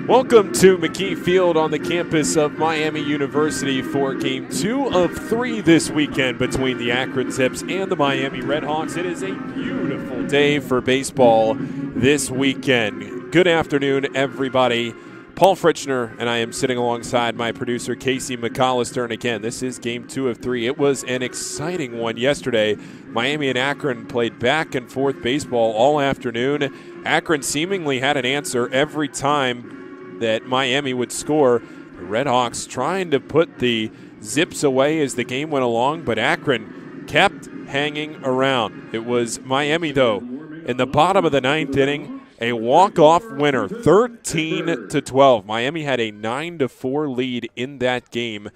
Welcome to McKee Field on the campus of Miami University for Game 2 of 3 this weekend between the Akron Zips and the Miami RedHawks. It is a beautiful day for baseball this weekend. Good afternoon, everybody. Paul Fritchner and I am sitting alongside my producer, Casey McAllister. And again, this is Game 2 of 3. It was an exciting one yesterday. Miami and Akron played back and forth baseball all afternoon. Akron seemingly had an answer every time that Miami would score. The RedHawks trying to put the Zips away as the game went along, but Akron kept hanging around. It was Miami, though, in the bottom of the ninth inning, a walk-off winner, 13-12. Miami had a 9-4 lead in that game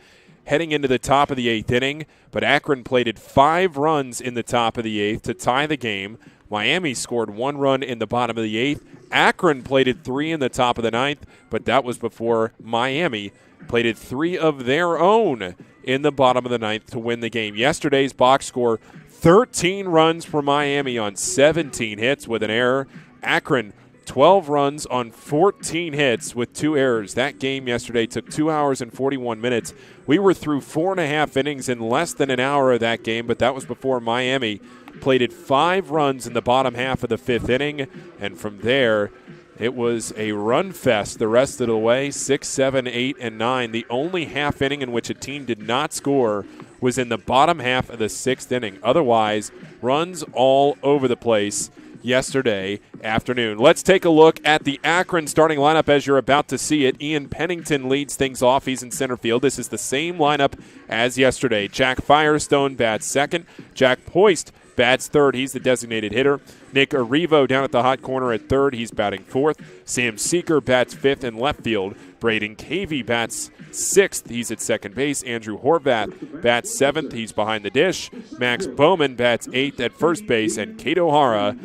heading into the top of the eighth inning, but Akron plated 5 runs in the top of the eighth to tie the game. Miami scored 1 run in the bottom of the eighth. Akron plated 3 in the top of the ninth, but that was before Miami plated 3 of their own in the bottom of the ninth to win the game. Yesterday's box score, 13 runs for Miami on 17 hits with an error. Akron, 12 runs on 14 hits with 2 errors. That game yesterday took 2 hours and 41 minutes. We were through 4.5 innings in less than an hour of that game, but that was before Miami plated 5 runs in the bottom half of the 5th inning, and from there it was a run fest the rest of the way, 6, 7, 8, and 9. The only half inning in which a team did not score was in the bottom half of the 6th inning. Otherwise, runs all over the place yesterday afternoon. Let's take a look at the Akron starting lineup as you're about to see it. Ian Pennington leads things off. He's in center field. This is the same lineup as yesterday. Jack Firestone bats second. Jack Poist bats third. He's the designated hitter. Nick Arrivo down at the hot corner at third. He's batting fourth. Sam Seeker bats fifth in left field. Braden Cavey bats sixth. He's at second base. Andrew Horvath bats seventh. He's behind the dish. Max Bowman bats eighth at first base. And Kate O'Hara,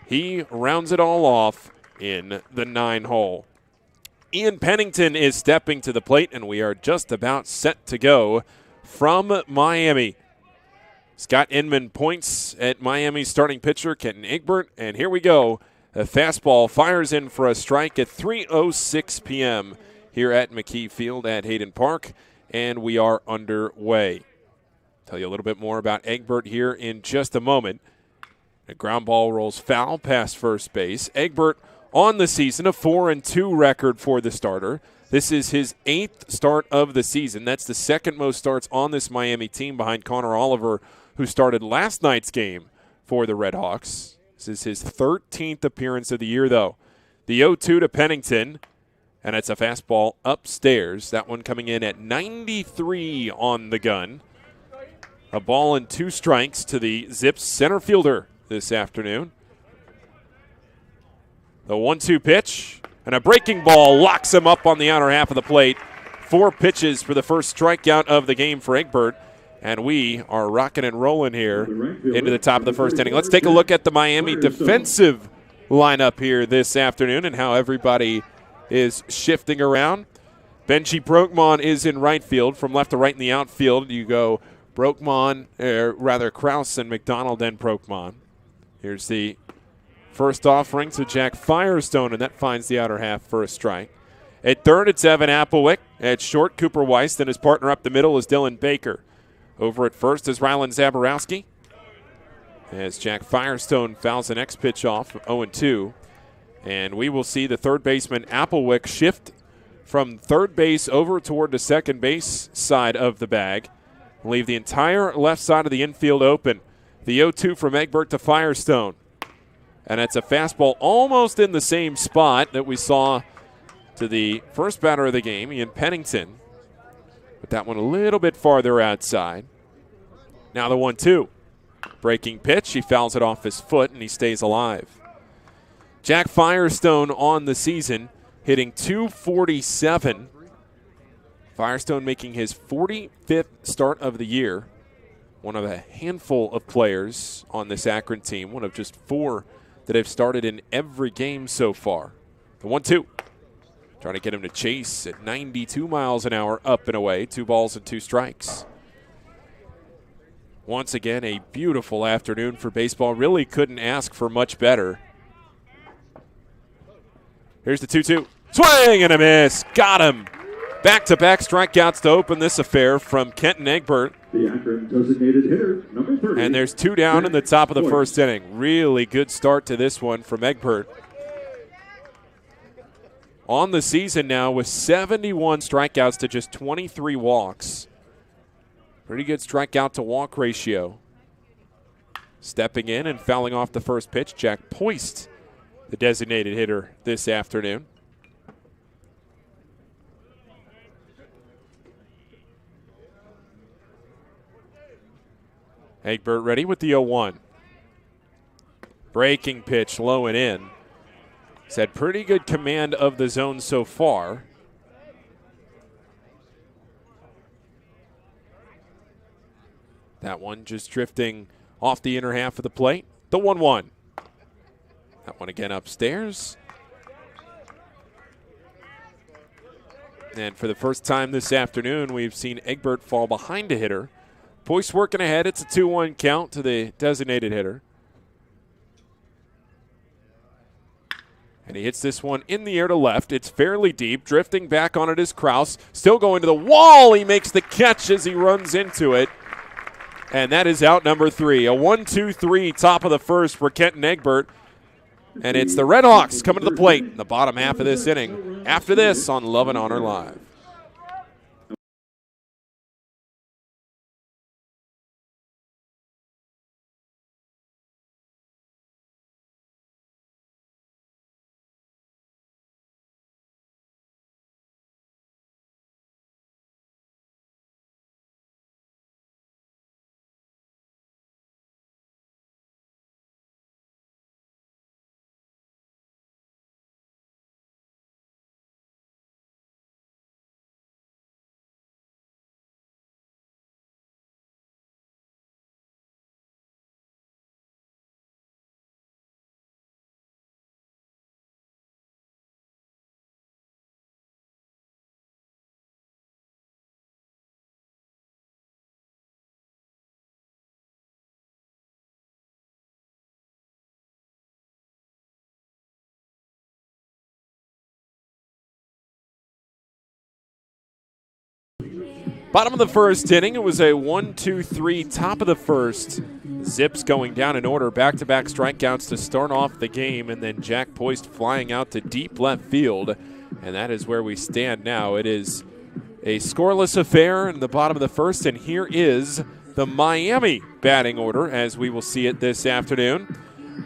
he rounds it all off in the 9 hole. Ian Pennington is stepping to the plate, and we are just about set to go from Miami. Scott Inman points at Miami's starting pitcher, Kenton Egbert, and here we go. A fastball fires in for a strike at 3:06 p.m. here at McKee Field at Hayden Park, and we are underway. Tell you a little bit more about Egbert here in just a moment. A ground ball rolls foul past first base. Egbert on the season, a 4-2 record for the starter. This is his 8th start of the season. That's the second most starts on this Miami team behind Connor Oliver, who started last night's game for the RedHawks. This is his 13th appearance of the year, though. The 0-2 to Pennington, and it's a fastball upstairs. That one coming in at 93 on the gun. A ball and 2 strikes to the Zips center fielder this afternoon. The 1-2 pitch, and a breaking ball locks him up on the outer half of the plate. 4 pitches for the first strikeout of the game for Egbert. And we are rocking and rolling here into the top of the first inning. Let's take a look at the Miami defensive lineup here this afternoon and how everybody is shifting around. Benji Brokman is in right field. From left to right in the outfield, you go Krause and McDonald and Brokman. Here's the first offering to Jack Firestone, and that finds the outer half for a strike. At third, it's Evan Applewick. At short, Cooper Weiss. And his partner up the middle is Dylan Baker. Over at first is Rylan Zaborowski. As Jack Firestone fouls the next pitch off, 0-2. And we will see the third baseman Applewick shift from third base over toward the second base side of the bag. Leave the entire left side of the infield open. The 0-2 from Egbert to Firestone. And it's a fastball almost in the same spot that we saw to the first batter of the game, Ian Pennington. But that one a little bit farther outside. Now the 1-2. Breaking pitch. He fouls it off his foot, and he stays alive. Jack Firestone on the season, hitting .247. Firestone making his 45th start of the year. One of a handful of players on this Akron team. One of just 4 that have started in every game so far. The 1-2. Trying to get him to chase at 92 miles an hour up and away. 2 balls and 2 strikes. Once again, a beautiful afternoon for baseball. Really couldn't ask for much better. Here's the 2-2. Swing and a miss. Got him. Back-to-back strikeouts to open this affair from Kenton Egbert. The Akron designated hitter, number 30. And there's 2 down in the top of the first inning. Really good start to this one from Egbert. On the season now with 71 strikeouts to just 23 walks. Pretty good strikeout to walk ratio. Stepping in and fouling off the first pitch, Jack Poist, the designated hitter this afternoon. Egbert ready with the 0-1. Breaking pitch low and in. He's had pretty good command of the zone so far. That one just drifting off the inner half of the plate. The 1-1. That one again upstairs. And for the first time this afternoon, we've seen Egbert fall behind a hitter. Poist working ahead. It's a 2-1 count to the designated hitter. And he hits this one in the air to left. It's fairly deep. Drifting back on it is Kraus. Still going to the wall. He makes the catch as he runs into it. And that is out number 3. A 1-2-3 top of the first for Kenton Egbert. And it's the RedHawks coming to the plate in the bottom half of this inning. After this on Love and Honor Live. Bottom of the first inning, it was a 1-2-3 top of the first. Zips going down in order, back-to-back strikeouts to start off the game, and then Jack Poist flying out to deep left field. And that is where we stand now. It is a scoreless affair in the bottom of the first, and here is the Miami batting order as we will see it this afternoon.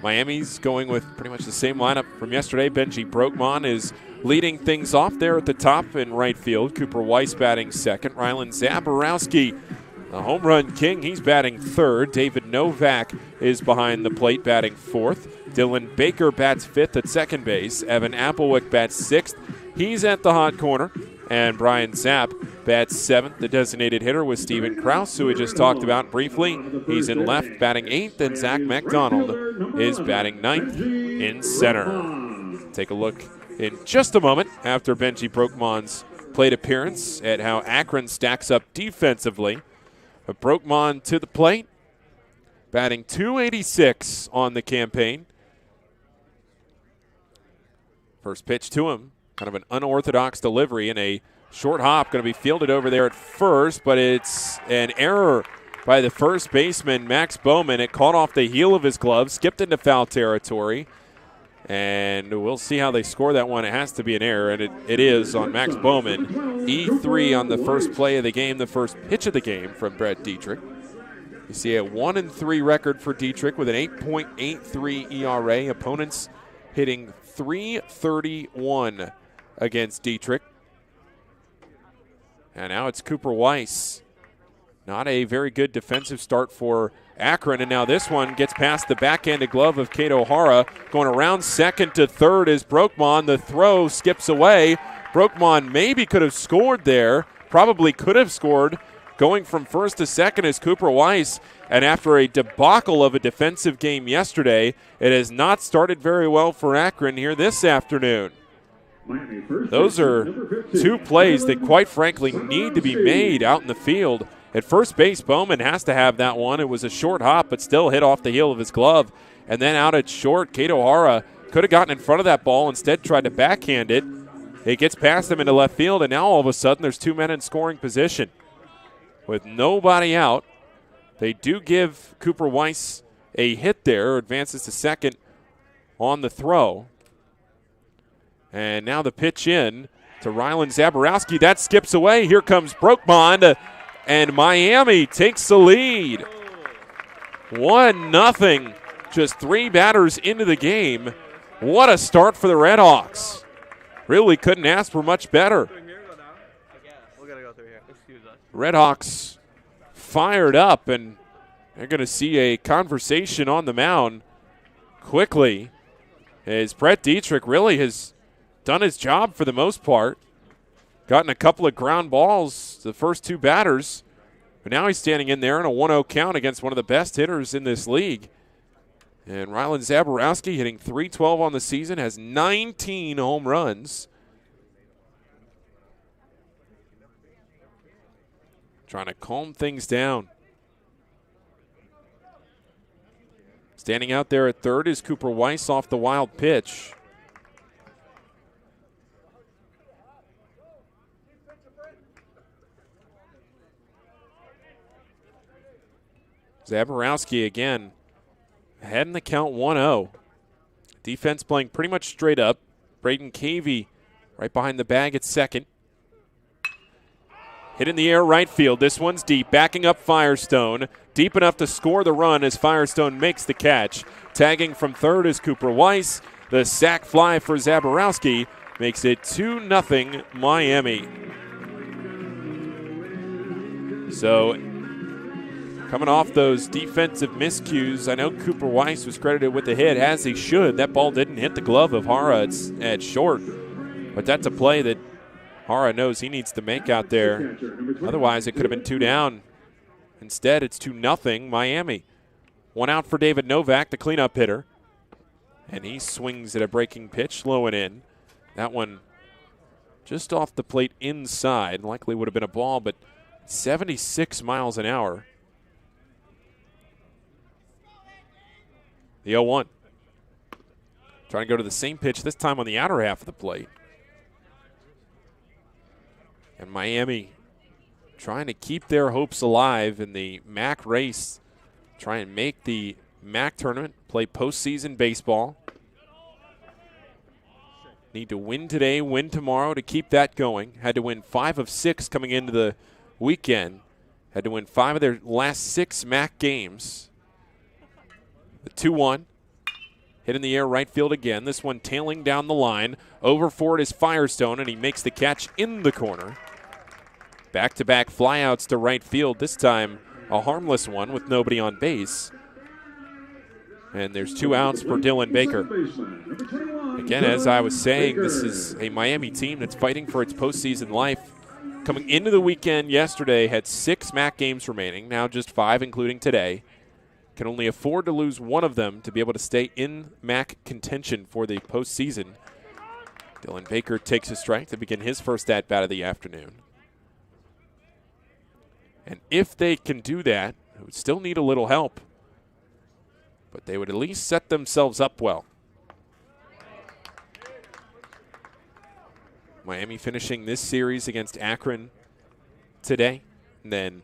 Miami's going with pretty much the same lineup from yesterday. Benji Brokman is leading things off there at the top in right field. Cooper Weiss batting second. Rylan Zaborowski, the home run king, he's batting third. David Novak is behind the plate batting fourth. Dylan Baker bats fifth at second base. Evan Applewick bats sixth. He's at the hot corner. And Brian Zapp bats seventh. The designated hitter was Steven Kraus, who we just talked about briefly. He's in left batting eighth. And Zach McDonald is batting ninth in center. Take a look in just a moment after Benji Brokman's plate appearance at how Akron stacks up defensively. But Brokman to the plate, batting .286 on the campaign. First pitch to him, kind of an unorthodox delivery and a short hop going to be fielded over there at first, but it's an error by the first baseman, Max Bowman. It caught off the heel of his glove, skipped into foul territory. And we'll see how they score that one. It has to be an error, and it is on Max Bowman. E3 on the first play of the game, the first pitch of the game from Brett Dietrich. You see a 1-3 record for Dietrich with an 8.83 ERA. Opponents hitting .331 against Dietrich. And now it's Cooper Weiss. Not a very good defensive start for Akron, and now this one gets past the backhanded glove of Kato Hara. Going around second to third is Brokman. The throw skips away. Brokman maybe could have scored there. Probably could have scored. Going from first to second is Cooper Weiss. And after a debacle of a defensive game yesterday, it has not started very well for Akron here this afternoon. Those are two plays that quite frankly need to be made out in the field. At first base, Bowman has to have that one. It was a short hop, but still hit off the heel of his glove. And then out at short, Kato Hara could have gotten in front of that ball, instead tried to backhand it. It gets past him into left field, and now all of a sudden there's 2 men in scoring position. With nobody out, they do give Cooper Weiss a hit there, advances to second on the throw. And now the pitch in to Rylan Zaborowski. That skips away. Here comes Brokebond, and Miami takes the lead. 1-0. Just 3 batters into the game. What a start for the RedHawks. Really couldn't ask for much better. RedHawks fired up, and they're going to see a conversation on the mound quickly, as Brett Dietrich really has done his job for the most part. Gotten a couple of ground balls the first 2 batters, but now he's standing in there in a 1-0 count against one of the best hitters in this league. And Rylan Zaborowski, hitting .312 on the season, has 19 home runs. Trying to calm things down. Standing out there at third is Cooper Weiss off the wild pitch. Zaborowski again ahead in the count 1-0. Defense playing pretty much straight up. Braden Cavey right behind the bag at second. Hit in the air right field. This one's deep. Backing up Firestone. Deep enough to score the run as Firestone makes the catch. Tagging from third is Cooper Weiss. The sac fly for Zaborowski makes it 2-0 Miami. So coming off those defensive miscues, I know Cooper Weiss was credited with the hit, as he should. That ball didn't hit the glove of Hara at short, but that's a play that Hara knows he needs to make out there. Otherwise, it could have been 2 down. Instead, it's 2-0 Miami. 1 out for David Novak, the cleanup hitter. And he swings at a breaking pitch, low and in. That one just off the plate inside. Likely would have been a ball, but 76 miles an hour. The 0-1. Trying to go to the same pitch, this time on the outer half of the plate. And Miami trying to keep their hopes alive in the MAC race. Try and make the MAC tournament, play postseason baseball. Need to win today, win tomorrow to keep that going. Had to win 5 of 6 coming into the weekend. Had to win 5 of their last 6 MAC games. The 2-1. Hit in the air right field again. This one tailing down the line. Over for it is Firestone, and he makes the catch in the corner. Back-to-back flyouts to right field. This time a harmless one with nobody on base. And there's 2 outs for Dylan Baker. Again, as I was saying, this is a Miami team that's fighting for its postseason life. Coming into the weekend yesterday, had 6 MAC games remaining, now just 5 including today. Can only afford to lose one of them to be able to stay in MAC contention for the postseason. Dylan Baker takes a strike to begin his first at-bat of the afternoon. And if they can do that, they would still need a little help. But they would at least set themselves up well. Miami finishing this series against Akron today. And then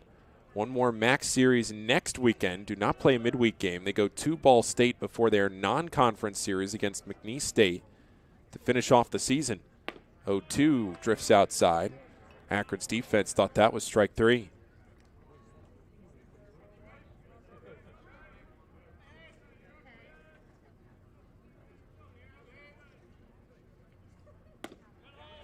one more MAC series next weekend. Do not play a midweek game. They go to Ball State before their non-conference series against McNeese State to finish off the season. 0-2 drifts outside. Akron's defense thought that was strike 3.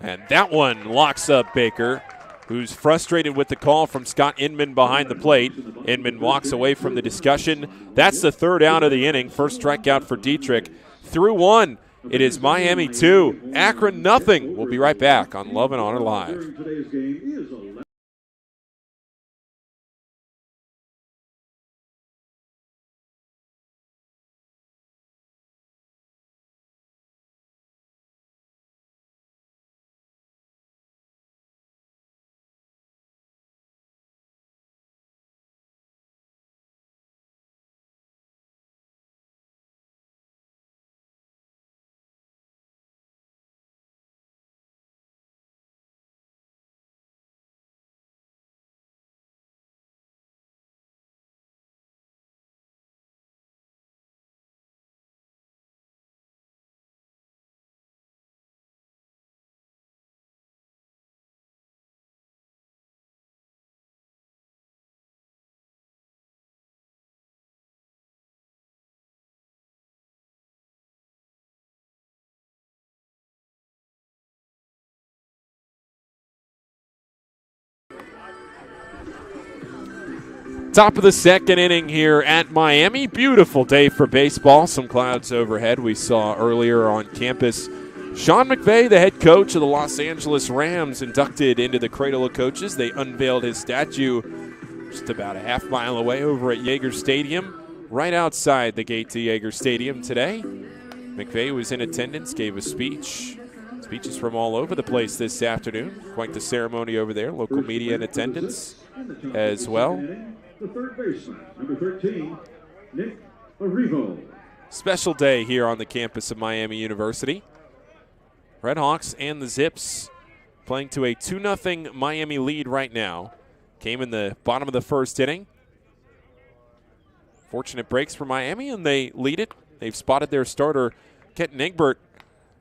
And that one locks up Baker, who's frustrated with the call from Scott Inman behind the plate. Inman walks away from the discussion. That's the 3rd out of the inning. First strikeout for Dietrich. Through 1, it is Miami 2, Akron nothing. We'll be right back on Love and Honor Live. Top of the second inning here at Miami. Beautiful day for baseball. Some clouds overhead we saw earlier on campus. Sean McVay, the head coach of the Los Angeles Rams, inducted into the Cradle of Coaches. They unveiled his statue just about a half-mile away over at Yager Stadium, right outside the gate to Yager Stadium today. McVay was in attendance, gave a speech. Speeches from all over the place this afternoon. Quite the ceremony over there. Local media in attendance as well. The third baseman, number 13, Nick Arrivo. Special day here on the campus of Miami University. RedHawks and the Zips playing to a 2-0 Miami lead right now. Came in the bottom of the first inning. Fortunate breaks for Miami, and they lead it. They've spotted their starter, Kenton Egbert,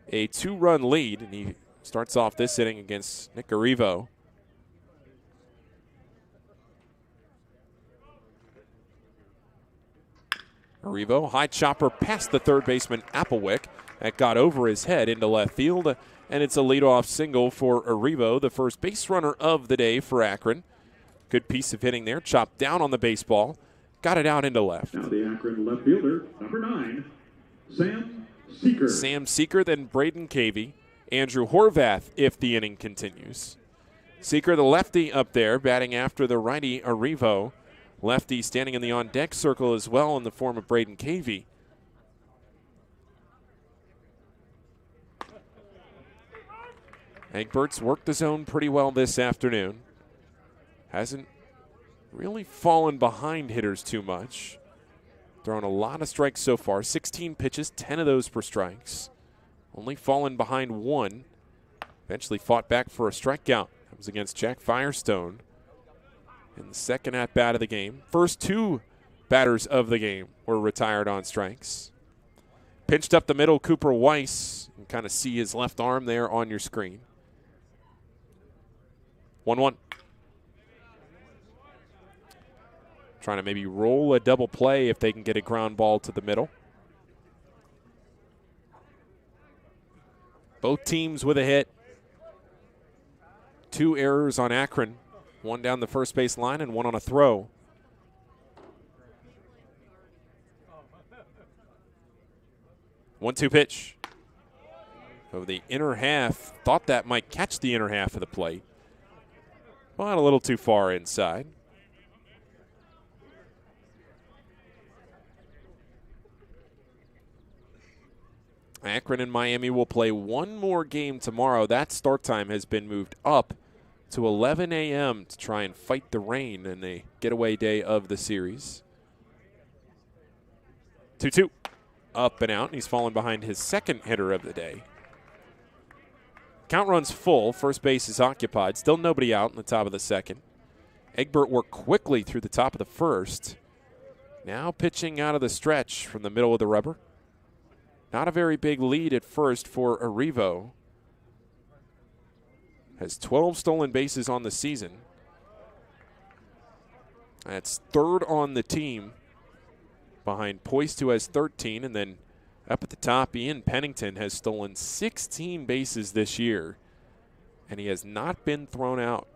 a 2-run lead, and he starts off this inning against Nick Arrivo. Arrivo, high chopper past the third baseman Applewick. That got over his head into left field, and it's a leadoff single for Arrivo, the first base runner of the day for Akron. Good piece of hitting there, chopped down on the baseball, got it out into left. Now the Akron left fielder, number 9, Sam Seeker. Sam Seeker, then Braden Cavey, Andrew Horvath if the inning continues. Seeker, the lefty up there, batting after the righty Arrivo. Lefty standing in the on-deck circle as well in the form of Braden Cavey. Egbert's worked the zone pretty well this afternoon. Hasn't really fallen behind hitters too much. Thrown a lot of strikes so far. 16 pitches, 10 of those for strikes. Only fallen behind one. Eventually fought back for a strikeout. That was against Jack Firestone in the second at-bat of the game. First two batters of the game were retired on strikes. Pinched up the middle, Cooper Weiss. You can kind of see his left arm there on your screen. 1-1. Trying to maybe roll a double play if they can get a ground ball to the middle. Both teams with a hit. 2 errors on Akron. 1 down the first base line and 1 on a throw. One-two pitch. So the inner half, thought that might catch the inner half of the plate. But a little too far inside. Akron and Miami will play one more game tomorrow. That start time has been moved up to 11 a.m. to try and fight the rain in the getaway day of the series. 2-2. Up and out. He's fallen behind his second hitter of the day. Count runs full. First base is occupied. Still nobody out in the top of the second. Egbert worked quickly through the top of the first. Now pitching out of the stretch from the middle of the rubber. Not a very big lead at first for Arrivo. Has 12 stolen bases on the season. That's third on the team behind Poist, who has 13, and then up at the top, Ian Pennington has stolen 16 bases this year, and he has not been thrown out.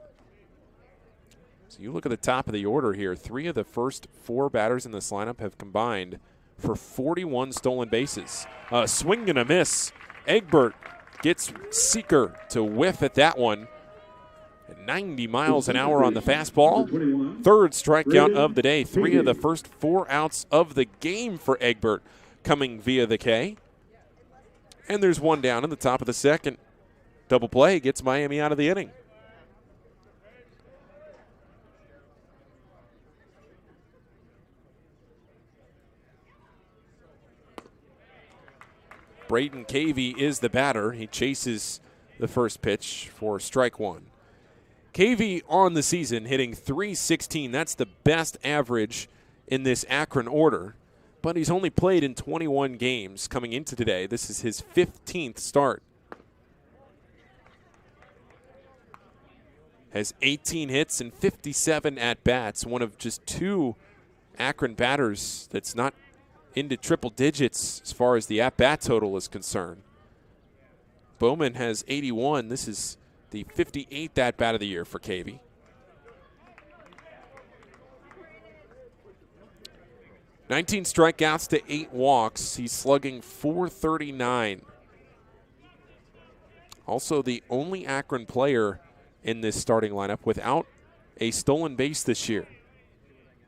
So you look at the top of the order here. 3 of the first 4 batters in this lineup have combined for 41 stolen bases. Swing and a miss. Egbert gets Seeker to whiff at that one. 90 miles an hour on the fastball. Third strikeout of the day. 3 of the first 4 outs of the game for Egbert coming via the K. And there's 1 down in the top of the second. Double play gets Miami out of the inning. Braden Cavey is the batter. He chases the first pitch for strike 1. Cavey on the season hitting .316. That's the best average in this Akron order. But he's only played in 21 games coming into today. This is his 15th start. Has 18 hits and 57 at-bats. One of just 2 Akron batters that's not into triple digits as far as the at-bat total is concerned. Bowman has 81. This is the 58th at-bat of the year for Cavey. 19 strikeouts to 8 walks. He's slugging .439. Also the only Akron player in this starting lineup without a stolen base this year.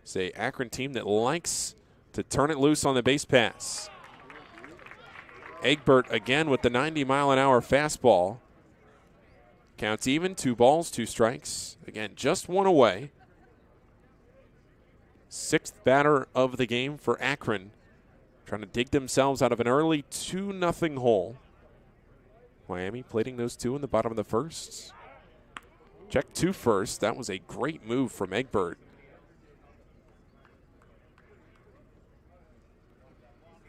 It's a Akron team that likes to turn it loose on the base pass. Egbert again with the 90-mile-an-hour fastball. Counts even, 2 balls, 2 strikes. Again, just 1 away. 6th batter of the game for Akron. Trying to dig themselves out of an early 2-0 hole. Miami plating those 2 in the bottom of the first. Check 2 first. That was a great move from Egbert.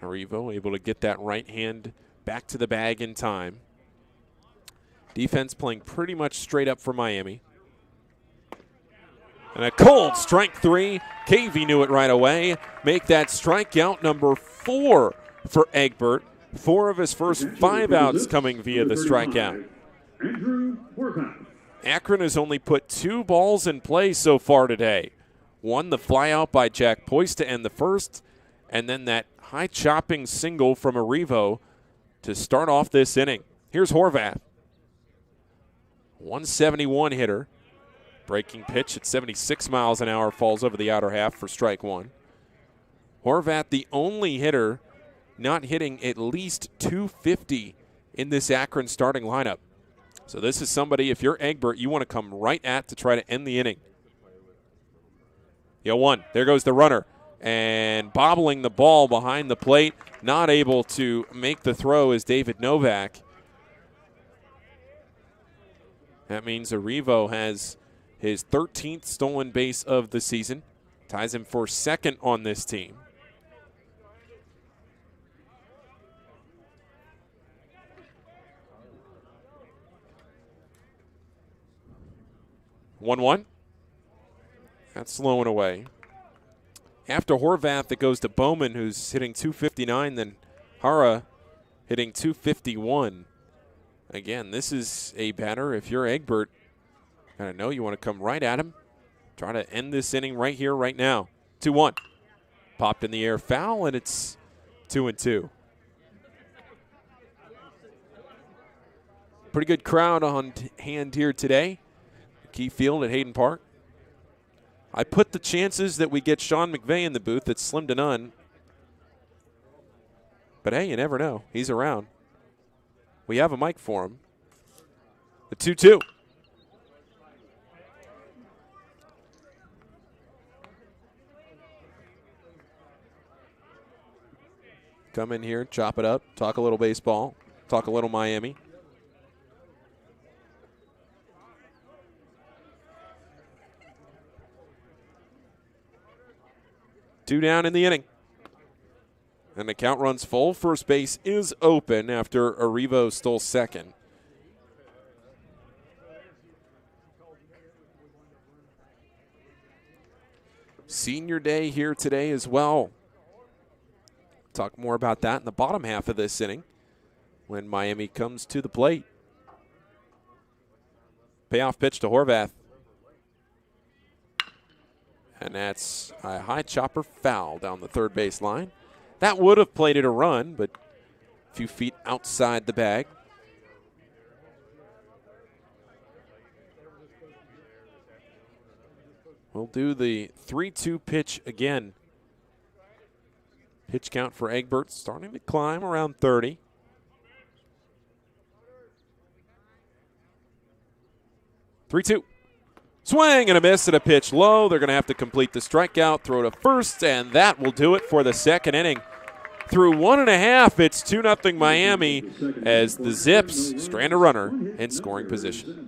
Arroyo able to get that right hand back to the bag in time. Defense playing pretty much straight up for Miami. And a cold strike 3. Cavey knew it right away. Make that strikeout number 4 for Egbert. 4 of his first 5 outs coming via the strikeout. Akron has only put 2 balls in play so far today. One, the flyout by Jack Poyce to end the first, and then that high chopping single from Arroyo to start off this inning. Here's Horvath. 171 hitter. Breaking pitch at 76 miles an hour falls over the outer half for strike 1. Horvath, the only hitter not hitting at least 250 in this Akron starting lineup. So this is somebody, if you're Egbert, you want to come right at to try to end the inning. 0-1. There goes the runner. And bobbling the ball behind the plate, not able to make the throw is David Novak. That means Arroyo has his 13th stolen base of the season. Ties him for 2nd on this team. One. That's slowing away. After Horvath, it goes to Bowman, who's hitting .259, then Hara hitting .251. Again, this is a batter. If you're Egbert, kind of know you want to come right at him. Try to end this inning right here, right now. 2-1. Popped in the air, foul, and it's 2-2. Pretty good crowd on hand here today. Key Field at Hayden Park. I put the chances that we get Sean McVay in the booth at slim to none. But hey, you never know. He's around. We have a mic for him. The 2-2. Come in here, chop it up, talk a little baseball, talk a little Miami. Two down in the inning. And the count runs full. First base is open after Arroyo stole 2nd. Senior day here today as well. Talk more about that in the bottom half of this inning when Miami comes to the plate. Payoff pitch to Horvath. And that's a high chopper foul down the third base line. That would have played it a run, but a few feet outside the bag. We'll do the 3-2 pitch again. Pitch count for Egbert starting to climb around 30. Three-two. Swing and a miss and a pitch low. They're going to have to complete the strikeout, throw to first, and that will do it for the second inning. Through 1.5, it's 2-0 Miami as the Zips strand a runner in scoring position.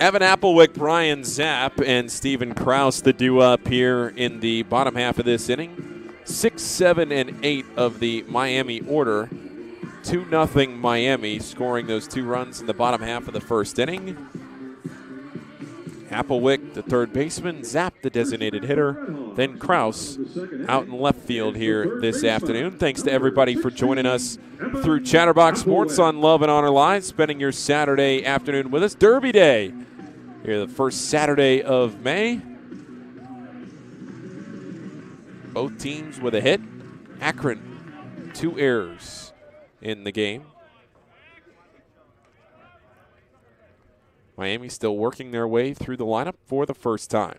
Evan Applewick, Brian Zapp, and Stephen Kraus, the due-up here in the bottom half of this inning. 6, 7, and 8 of the Miami order. 2-0 Miami, scoring those 2 runs in the bottom half of the first inning. Applewick, the third baseman, Zapp, the designated hitter, then Kraus out in left field here this afternoon. Thanks to everybody for joining us through Chatterbox Sports on Love and Honor Live, spending your Saturday afternoon with us. Derby Day here, the first Saturday of May. Both teams with a hit. Akron, 2 errors in the game. Miami still working their way through the lineup for the first time.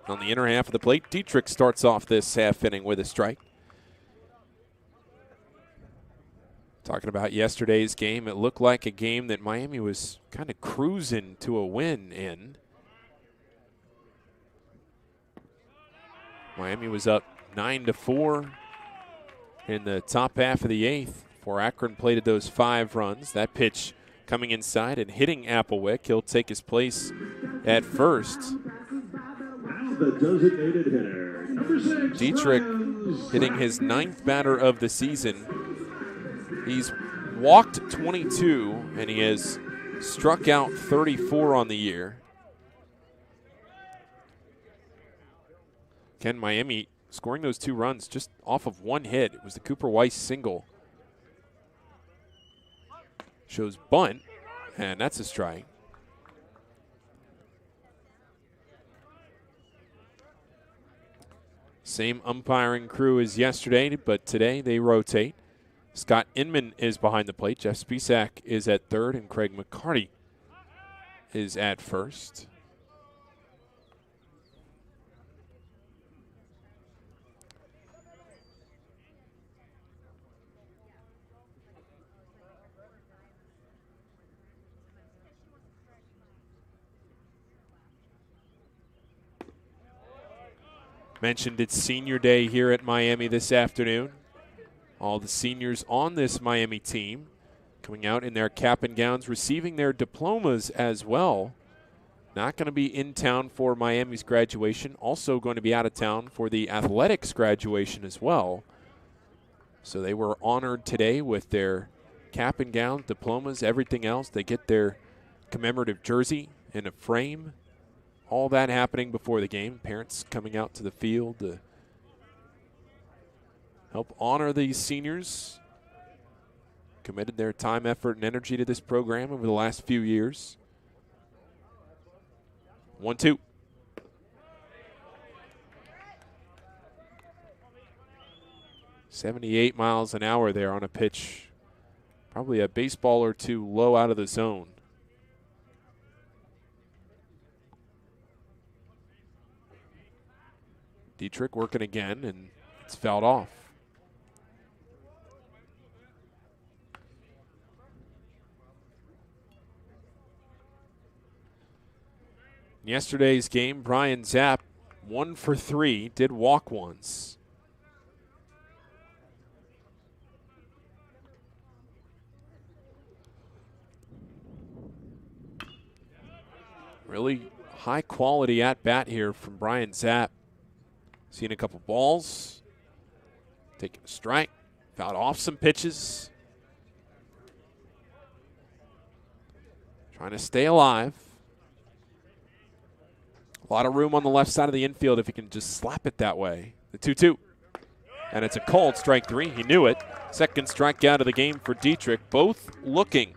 On the inner half of the plate, Dietrich starts off this half inning with a strike. Talking about yesterday's game, it looked like a game that Miami was kind of cruising to a win in. Miami was up 9-4 in the top half of the 8th before Akron plated those 5 runs. That pitch coming inside and hitting Applewick. He'll take his place at first. Now the designated hitter, number 6, Dietrich hitting his 9th batter of the season. He's walked 22, and he has struck out 34 on the year. Ken, Miami scoring those 2 runs just off of 1 hit. It was the Cooper Weiss single. Shows bunt, and that's a strike. Same umpiring crew as yesterday, but today they rotate. Scott Inman is behind the plate. Jeff Spisak is at third, and Craig McCarty is at first. Mentioned it's senior day here at Miami this afternoon. All the seniors on this Miami team coming out in their cap and gowns, receiving their diplomas as well. Not going to be in town for Miami's graduation. Also going to be out of town for the athletics graduation as well. So they were honored today with their cap and gown, diplomas, everything else. They get their commemorative jersey in a frame. All that happening before the game. Parents coming out to the field to help honor these seniors. Committed their time, effort, and energy to this program over the last few years. 1-2. .78 miles an hour there on a pitch. Probably a baseball or 2 low out of the zone. Dietrich working again, and it's fouled off. In yesterday's game, Brian Zapp, 1 for 3, did walk once. Really high quality at bat here from Brian Zapp. Seen a couple balls, taking a strike, fouled off some pitches. Trying to stay alive. A lot of room on the left side of the infield if he can just slap it that way. The 2-2. And it's a called strike 3. He knew it. Second strikeout of the game for Dietrich. Both looking.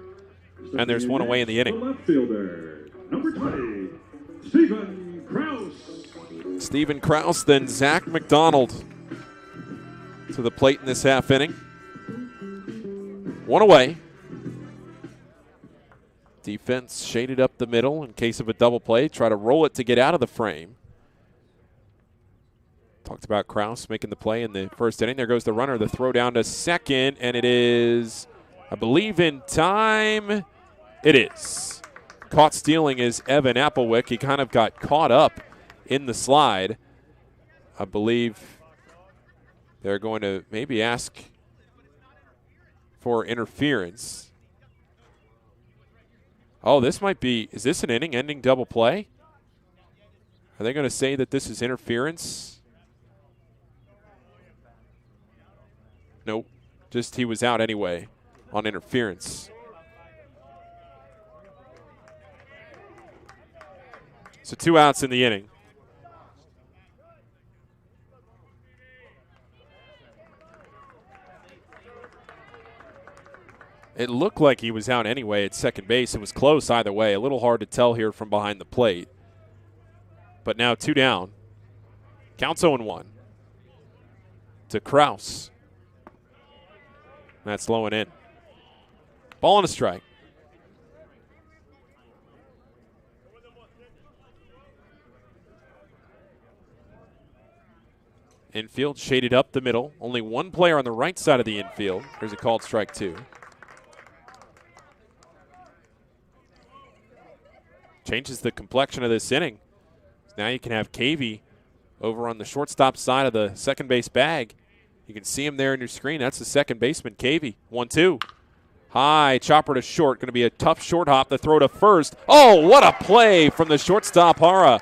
And there's one away in the inning. The left fielder, number 20, Stephen Kraus. Stephen Kraus, then Zach McDonald to the plate in this half inning. One away. Defense shaded up the middle in case of a double play. Try to roll it to get out of the frame. Talked about Kraus making the play in the first inning. There goes the runner. The throw down to second, and it is, I believe, in time. It is. Caught stealing is Evan Applewick. He kind of got caught up in the slide. I believe they're going to maybe ask for interference. Oh, this might be – is this an inning-ending double play? Are they going to say that this is interference? Nope. Just he was out anyway on interference. So 2 outs in the inning. It looked like he was out anyway at second base. It was close either way. A little hard to tell here from behind the plate. But now 2 down. Counts 0-1 to Kraus. That's low and in. Ball and a strike. Infield shaded up the middle. Only one player on the right side of the infield. There's a called strike 2. Changes the complexion of this inning. Now you can have Cavey over on the shortstop side of the second base bag. You can see him there on your screen. That's the second baseman, Cavey. 1-2. High chopper to short. Going to be a tough short hop. The throw to first. Oh, what a play from the shortstop, Hara.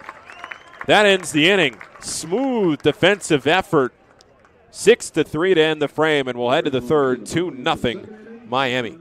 That ends the inning. Smooth defensive effort. 6-3 to end the frame, and we'll head to the third. 2-0 Miami.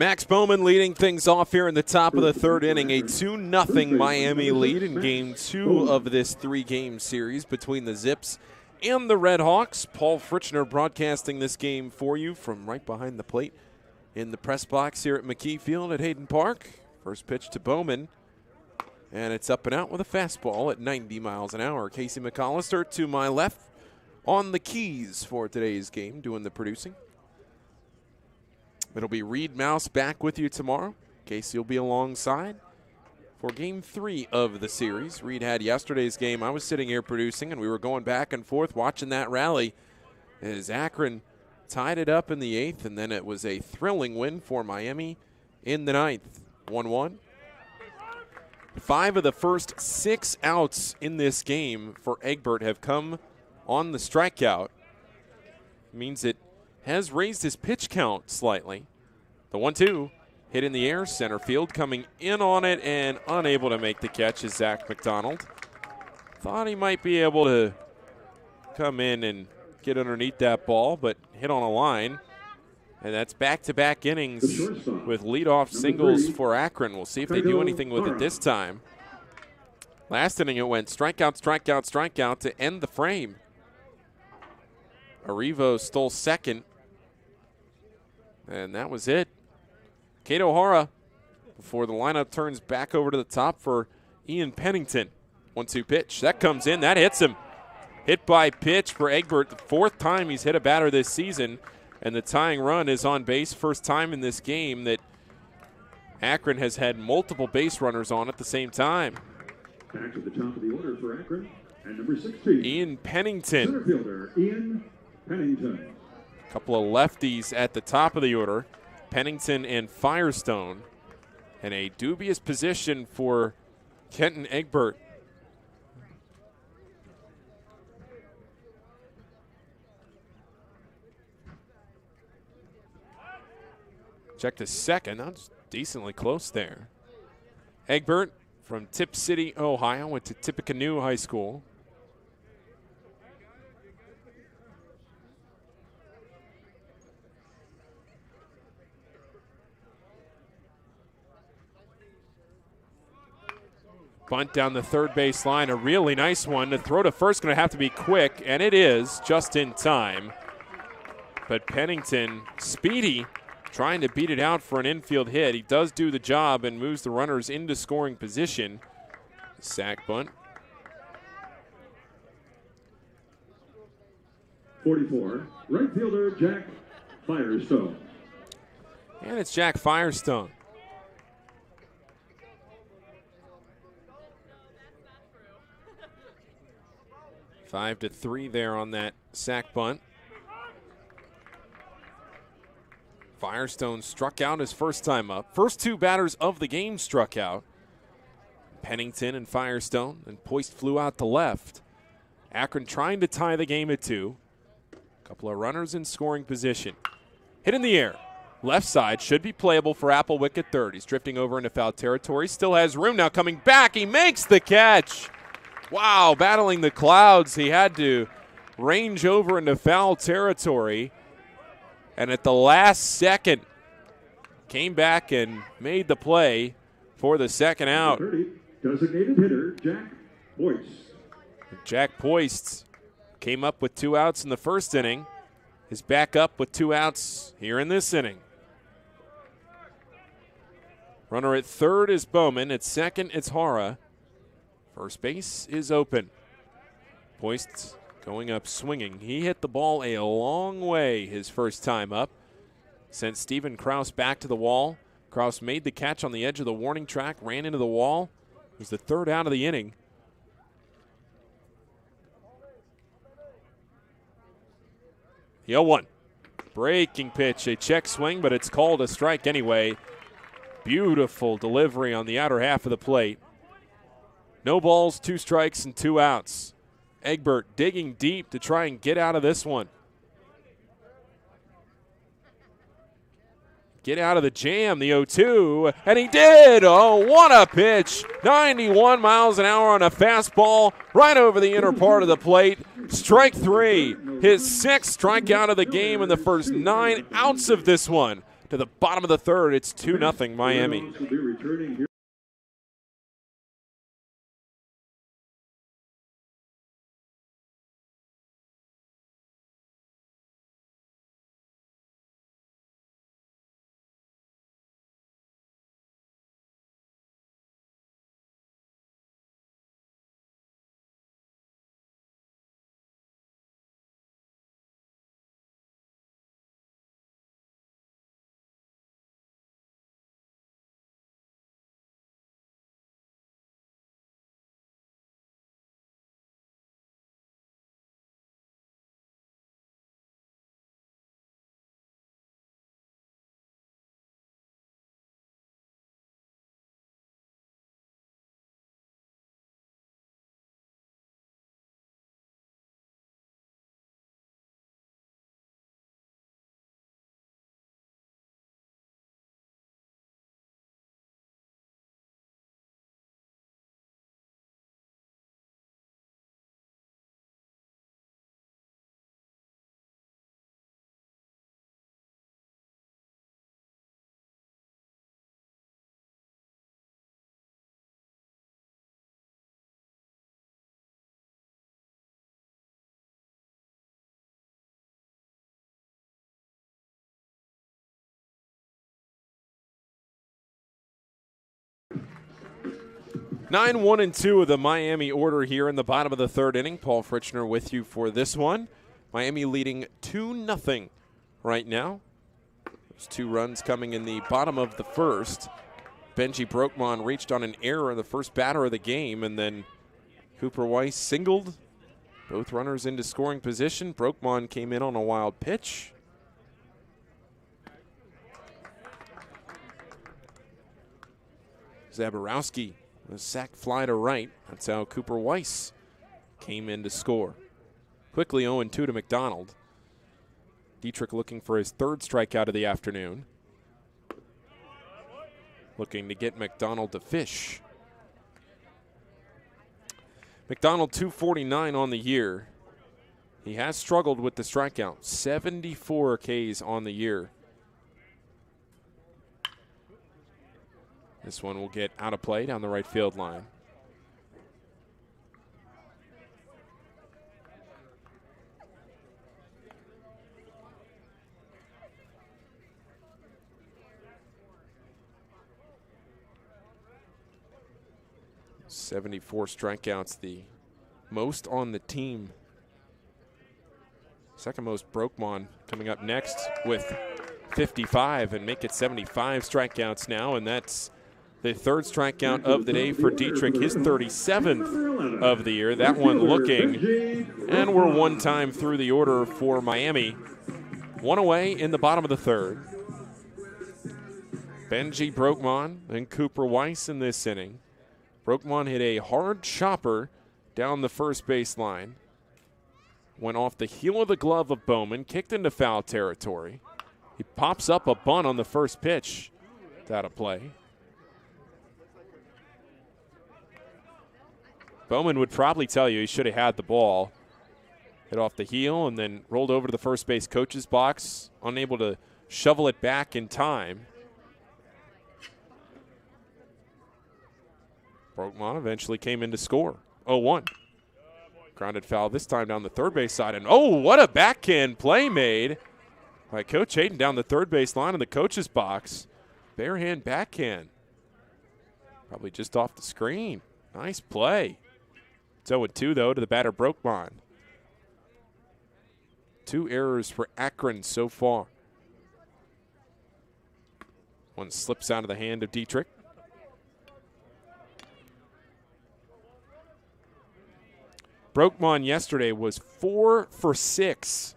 Max Bowman leading things off here in the top of the third inning. A 2-0 Miami lead in Game 2 of this 3-game series between the Zips and the RedHawks. Paul Fritchner broadcasting this game for you from right behind the plate in the press box here at McKee Field at Hayden Park. First pitch to Bowman, and it's up and out with a fastball at 90 miles an hour. Casey McAllister to my left on the keys for today's game, doing the producing. It'll be Reed Mouse back with you tomorrow. Casey will be alongside for Game 3 of the series. Reed had yesterday's game. I was sitting here producing, and we were going back and forth watching that rally as Akron tied it up in the 8th, and then it was a thrilling win for Miami in the 9th. 1-1. 5 of the first 6 outs in this game for Egbert have come on the strikeout. Means it has raised his pitch count slightly. The 1-2 hit in the air, center field, coming in on it and unable to make the catch is Zach McDonald. Thought he might be able to come in and get underneath that ball, but hit on a line. And that's back-to-back innings with leadoff singles for Akron. We'll see if they do anything with it this time. Last inning it went strikeout, strikeout, strikeout to end the frame. Arroyo stole second. And that was it. Cato Hara before the lineup turns back over to the top for Ian Pennington. 1-2 pitch. That comes in. That hits him. Hit by pitch for Egbert. The 4th time he's hit a batter this season. And the tying run is on base. First time in this game that Akron has had multiple base runners on at the same time. Back to the top of the order for Akron. And number 16. Ian Pennington. Center fielder Ian Pennington. A couple of lefties at the top of the order. Pennington and Firestone. And a dubious position for Kenton Egbert. Check the second. That's decently close there. Egbert from Tip City, Ohio, went to Tippecanoe High School. Bunt down the third base line, a really nice one. The throw to first going to have to be quick, and it is just in time. But Pennington, speedy, trying to beat it out for an infield hit. He does do the job and moves the runners into scoring position. Sack bunt. 44, right fielder Jack Firestone. And it's Jack Firestone. Five to 3 there on that sack bunt. Firestone struck out his first time up. First two batters of the game struck out. Pennington and Firestone, and Poist flew out to left. Akron trying to tie the game at 2. A couple of runners in scoring position. Hit in the air. Left side should be playable for Applewick at third. He's drifting over into foul territory. Still has room now coming back. He makes the catch. Wow, battling the clouds. He had to range over into foul territory. And at the last second, came back and made the play for the second out. 30, designated hitter Jack Poist. Jack Poist came up with 2 outs in the first inning. Is back up with 2 outs here in this inning. Runner at third is Bowman. At second, it's Hara. First base is open. Poist going up swinging. He hit the ball a long way his first time up. Sent Steven Kraus back to the wall. Kraus made the catch on the edge of the warning track, ran into the wall. It was the third out of the inning. The 0-1. Breaking pitch, a check swing, but it's called a strike anyway. Beautiful delivery on the outer half of the plate. No balls, 2 strikes, and 2 outs. Egbert digging deep to try and get out of this one. Get out of the jam, the 0-2, and he did! Oh, what a pitch! 91 miles an hour on a fastball, right over the inner part of the plate. Strike 3, his 6th strikeout of the game in the first 9 outs of this one. To the bottom of the third, it's 2-0 Miami. Nine, 1, and 2 of the Miami order here in the bottom of the third inning. Paul Fritchner with you for this one. Miami leading 2-0 right now. There's 2 runs coming in the bottom of the first. Benji Brokman reached on an error in the first batter of the game, and then Cooper Weiss singled. Both runners into scoring position. Brokman came in on a wild pitch. Zaborowski, a sack fly to right. That's how Cooper Weiss came in to score. Quickly 0-2 to McDonald. Dietrich looking for his third strikeout of the afternoon. Looking to get McDonald to fish. McDonald 249 on the year. He has struggled with the strikeout. 74 Ks on the year. This one will get out of play down the right field line. .74 strikeouts, the most on the team. Second most, Brokman coming up next with 55 and make it 75 strikeouts now, and that's the third strikeout of the day for Dietrich, his 37th of the year. That one looking, and we're one time through the order for Miami. One away in the bottom of the third. Benji Brokman and Cooper Weiss in this inning. Brokman hit a hard chopper down the first base line. Went off the heel of the glove of Bowman, kicked into foul territory. He pops up a bunt on the first pitch. It's out of play. Bowman would probably tell you he should have had the ball. Hit off the heel and then rolled over to the first base coach's box, unable to shovel it back in time. Brokman eventually came in to score. 0-1. Grounded foul this time down the third base side. And oh, what a backhand play made by Coach Hayden down the third base line in the coach's box. Barehand backhand. Probably just off the screen. Nice play. It's 0-2, though, to the batter Brokman. 2 errors for Akron so far. One slips out of the hand of Dietrich. Brokman yesterday was 4 for 6.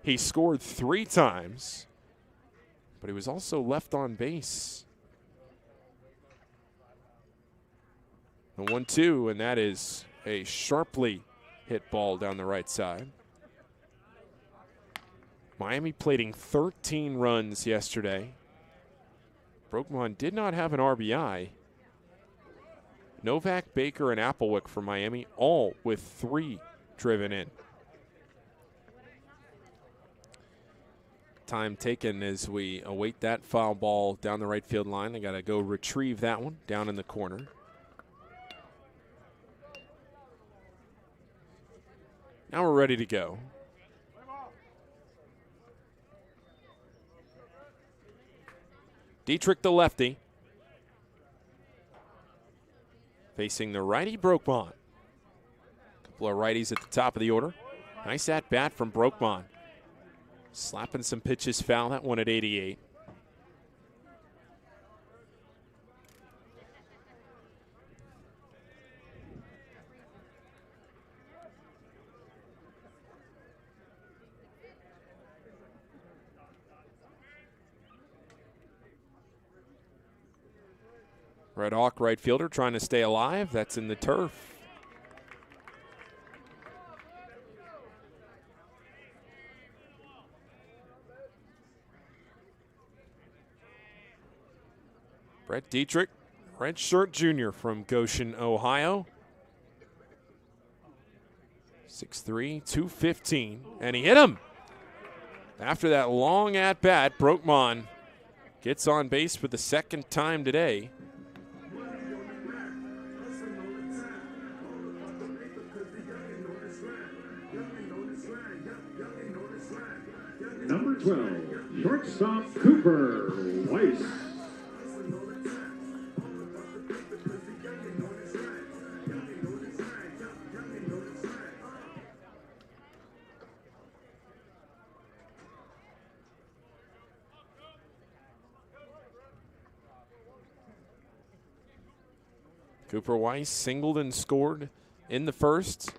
He scored 3 times, but he was also left on base. The 1-2, and that is a sharply hit ball down the right side. Miami plating 13 runs yesterday. Brokman did not have an RBI. Novak, Baker, and Applewick for Miami, all with 3 driven in. Time taken as we await that foul ball down the right field line. I got to go retrieve that one down in the corner. Now we're ready to go. Dietrich, the lefty, facing the righty Brokman. Couple of righties at the top of the order. Nice at bat from Brokman. Slapping some pitches foul, that one at 88. RedHawk right fielder trying to stay alive. That's in the turf. Brett Dietrich, redshirt junior from Goshen, Ohio. 6'3", 215, and he hit him. After that long at-bat, Brokman gets on base for the second time today. Number 12, shortstop Cooper Weiss. Cooper Weiss singled and scored in the first.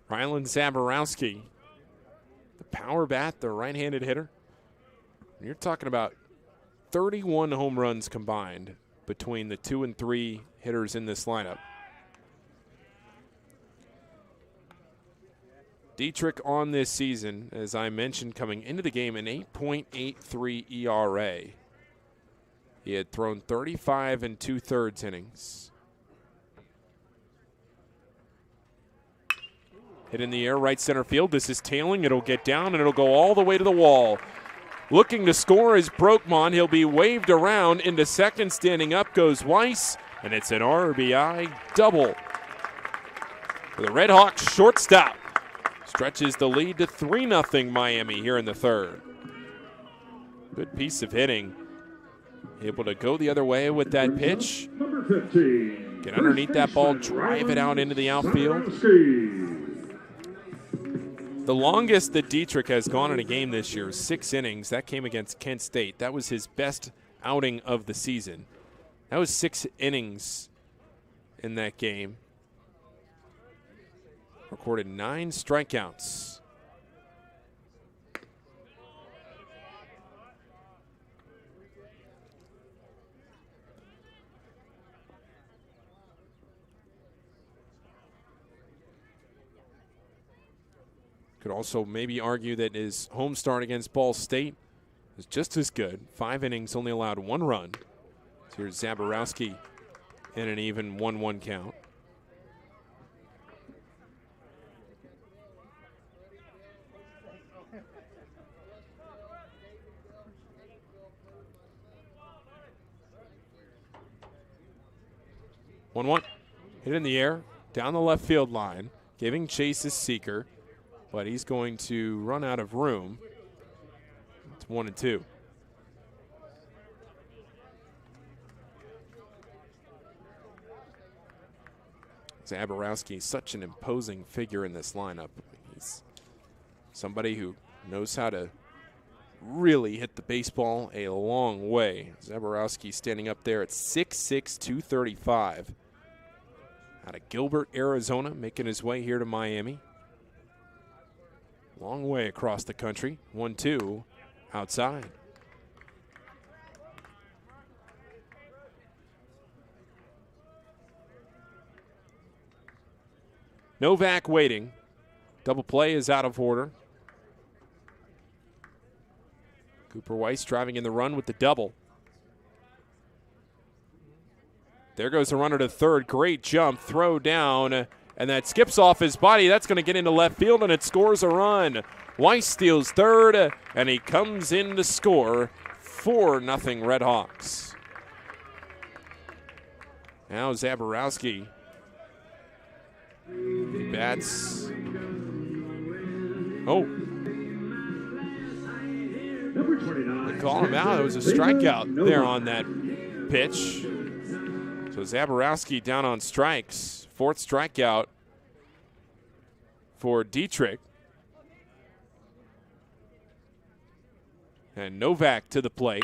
Rylan Zaborowski, the power bat, the right-handed hitter. And you're talking about 31 home runs combined between the 2 and 3 hitters in this lineup. Dietrich on this season, as I mentioned, coming into the game, an 8.83 ERA. He had thrown 35 and 2/3 innings. Hit in the air, right center field. This is tailing. It'll get down, and it'll go all the way to the wall. Looking to score is Brokman. He'll be waved around into second. Standing up goes Weiss, and it's an RBI double for the RedHawks shortstop. Stretches the lead to 3-0 Miami here in the third. Good piece of hitting. Able to go the other way with that pitch. Number 15. Get underneath that ball, drive it out into the outfield. The longest that Dietrich has gone in a game this year is 6 innings. That came against Kent State. That was his best outing of the season. That was 6 innings in that game. Recorded 9 strikeouts. Could also maybe argue that his home start against Ball State was just as good. 5 innings, only allowed 1 run. So here's Zaborowski in an even 1-1 count. One hit in the air, down the left field line, giving Chase his seeker, but he's going to run out of room. It's 1-2. Zaborowski is such an imposing figure in this lineup. He's somebody who knows how to really hit the baseball a long way. Zaborowski standing up there at 6'6", 235. Out of Gilbert, Arizona, making his way here to Miami. Long way across the country. 1-2 outside. Novak waiting. Double play is out of order. Cooper Weiss driving in the run with the double. There goes the runner to third. Great jump, throw down, and that skips off his body. That's going to get into left field, and it scores a run. Weiss steals third, and he comes in to score. 4-0 RedHawks. Now Zaborowski. He bats. Oh. They call him out. It was a strikeout there on that pitch. So Zaborowski down on strikes. 4th strikeout for Dietrich. And Novak to the plate.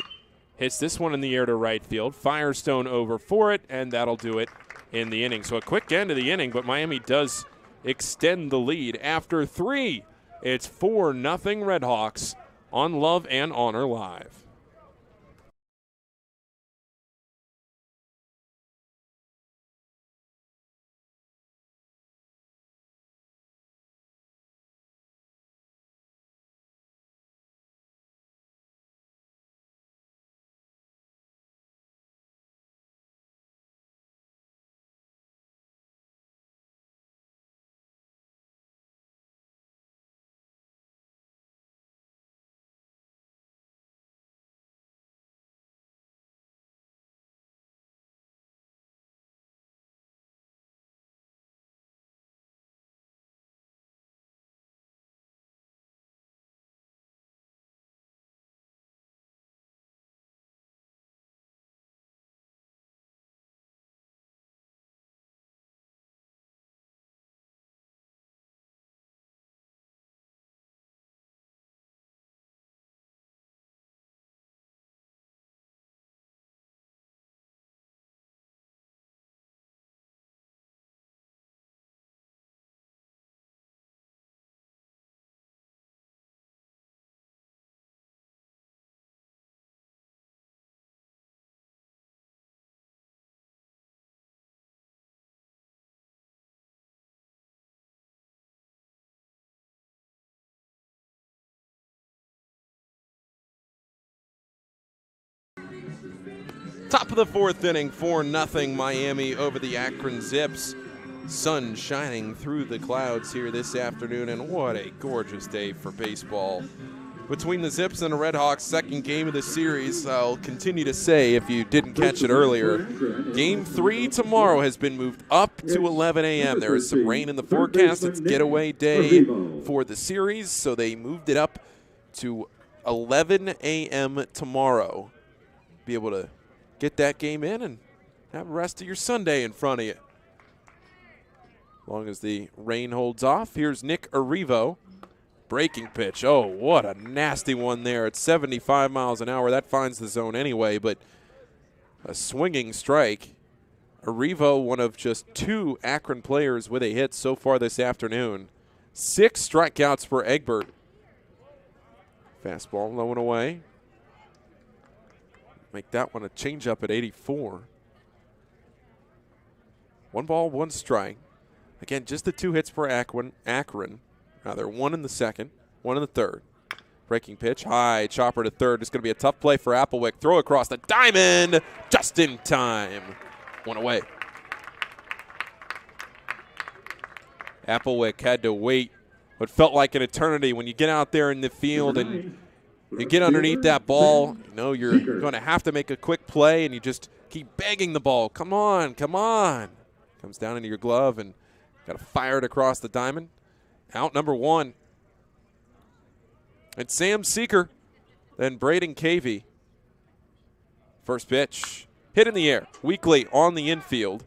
Hits this one in the air to right field. Firestone over for it, and that'll do it in the inning. So a quick end to the inning, but Miami does extend the lead. After 3, it's 4-0 RedHawks on Love and Honor Live. Top of the fourth inning, 4-0 Miami over the Akron Zips. Sun shining through the clouds here this afternoon, and what a gorgeous day for baseball. Between the Zips and the RedHawks, second game of the series, I'll continue to say, if you didn't catch it earlier, Game 3 tomorrow has been moved up to 11 a.m. There is some rain in the forecast. It's getaway day for the series, so they moved it up to 11 a.m. tomorrow. Be able to get that game in and have the rest of your Sunday in front of you. As long as the rain holds off, here's Nick Arrivo. Breaking pitch. Oh, what a nasty one there. It's 75 miles an hour. That finds the zone anyway, but a swinging strike. Arrivo, one of just 2 Akron players with a hit so far this afternoon. 6 strikeouts for Egbert. Fastball low and away. Make that one a changeup at 84. 1 ball, 1 strike. Again, just the 2 hits for Akron. Rather, 1 in the second, 1 in the third. Breaking pitch, high, chopper to third. It's going to be a tough play for Applewick. Throw across the diamond, just in time. 1 away. Applewick had to wait what felt like an eternity. When you get out there in the field and you get underneath that ball, you know you're going to have to make a quick play, and you just keep begging the ball. Come on, come on. Comes down into your glove and got to fire it across the diamond. Out number 1. It's Sam Seeker, then Braden Cavey. First pitch, hit in the air, weakly on the infield.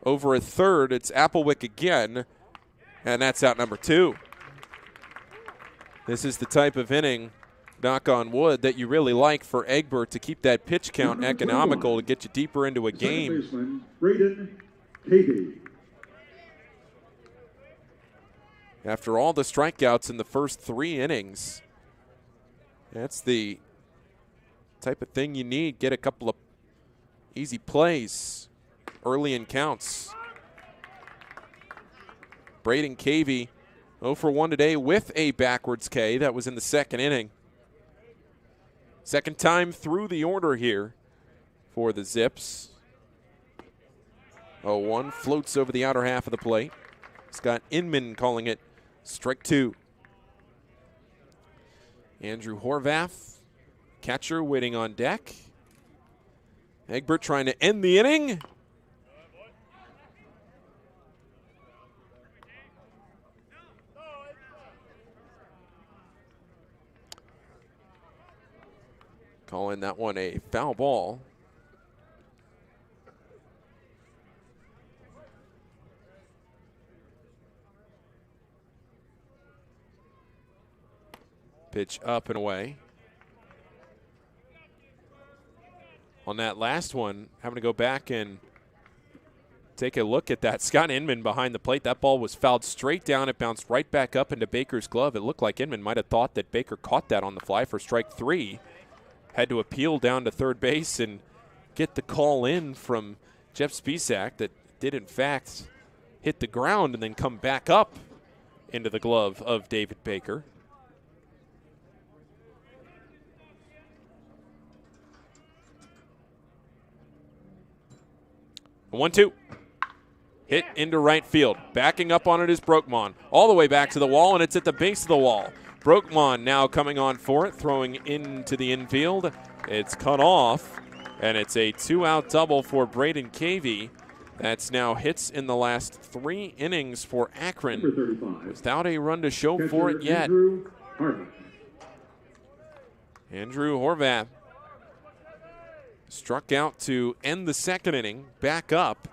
Over a third, it's Applewick again, and that's out number 2. This is the type of inning, knock on wood, that you really like for Egbert to keep that pitch count economical to get you deeper into a game. Baseman, Braden Cavey. After all the strikeouts in the first 3 innings, that's the type of thing you need. Get a couple of easy plays early in counts. Braden Cavey 0 for 1 today with a backwards K. That was in the second inning. Second time through the order here for the Zips. 0-1 floats over the outer half of the plate. Scott Inman calling it strike 2. Andrew Horvath, catcher, waiting on deck. Egbert trying to end the inning. Calling that one a foul ball. Pitch up and away. On that last one, having to go back and take a look at that. Scott Inman behind the plate. That ball was fouled straight down. It bounced right back up into Baker's glove. It looked like Inman might have thought that Baker caught that on the fly for strike 3. Had to appeal down to third base and get the call in from Jeff Spisak that did, in fact, hit the ground and then come back up into the glove of David Baker. 1-2. Hit into right field. Backing up on it is Brokman. All the way back to the wall, and it's at the base of the wall. Brokman now coming on for it, throwing into the infield. It's cut off, and it's a 2-out double for Braden Cavey. That's now hits in the last 3 innings for Akron, without a run to show for it yet. Andrew Horvath struck out to end the second inning, back up.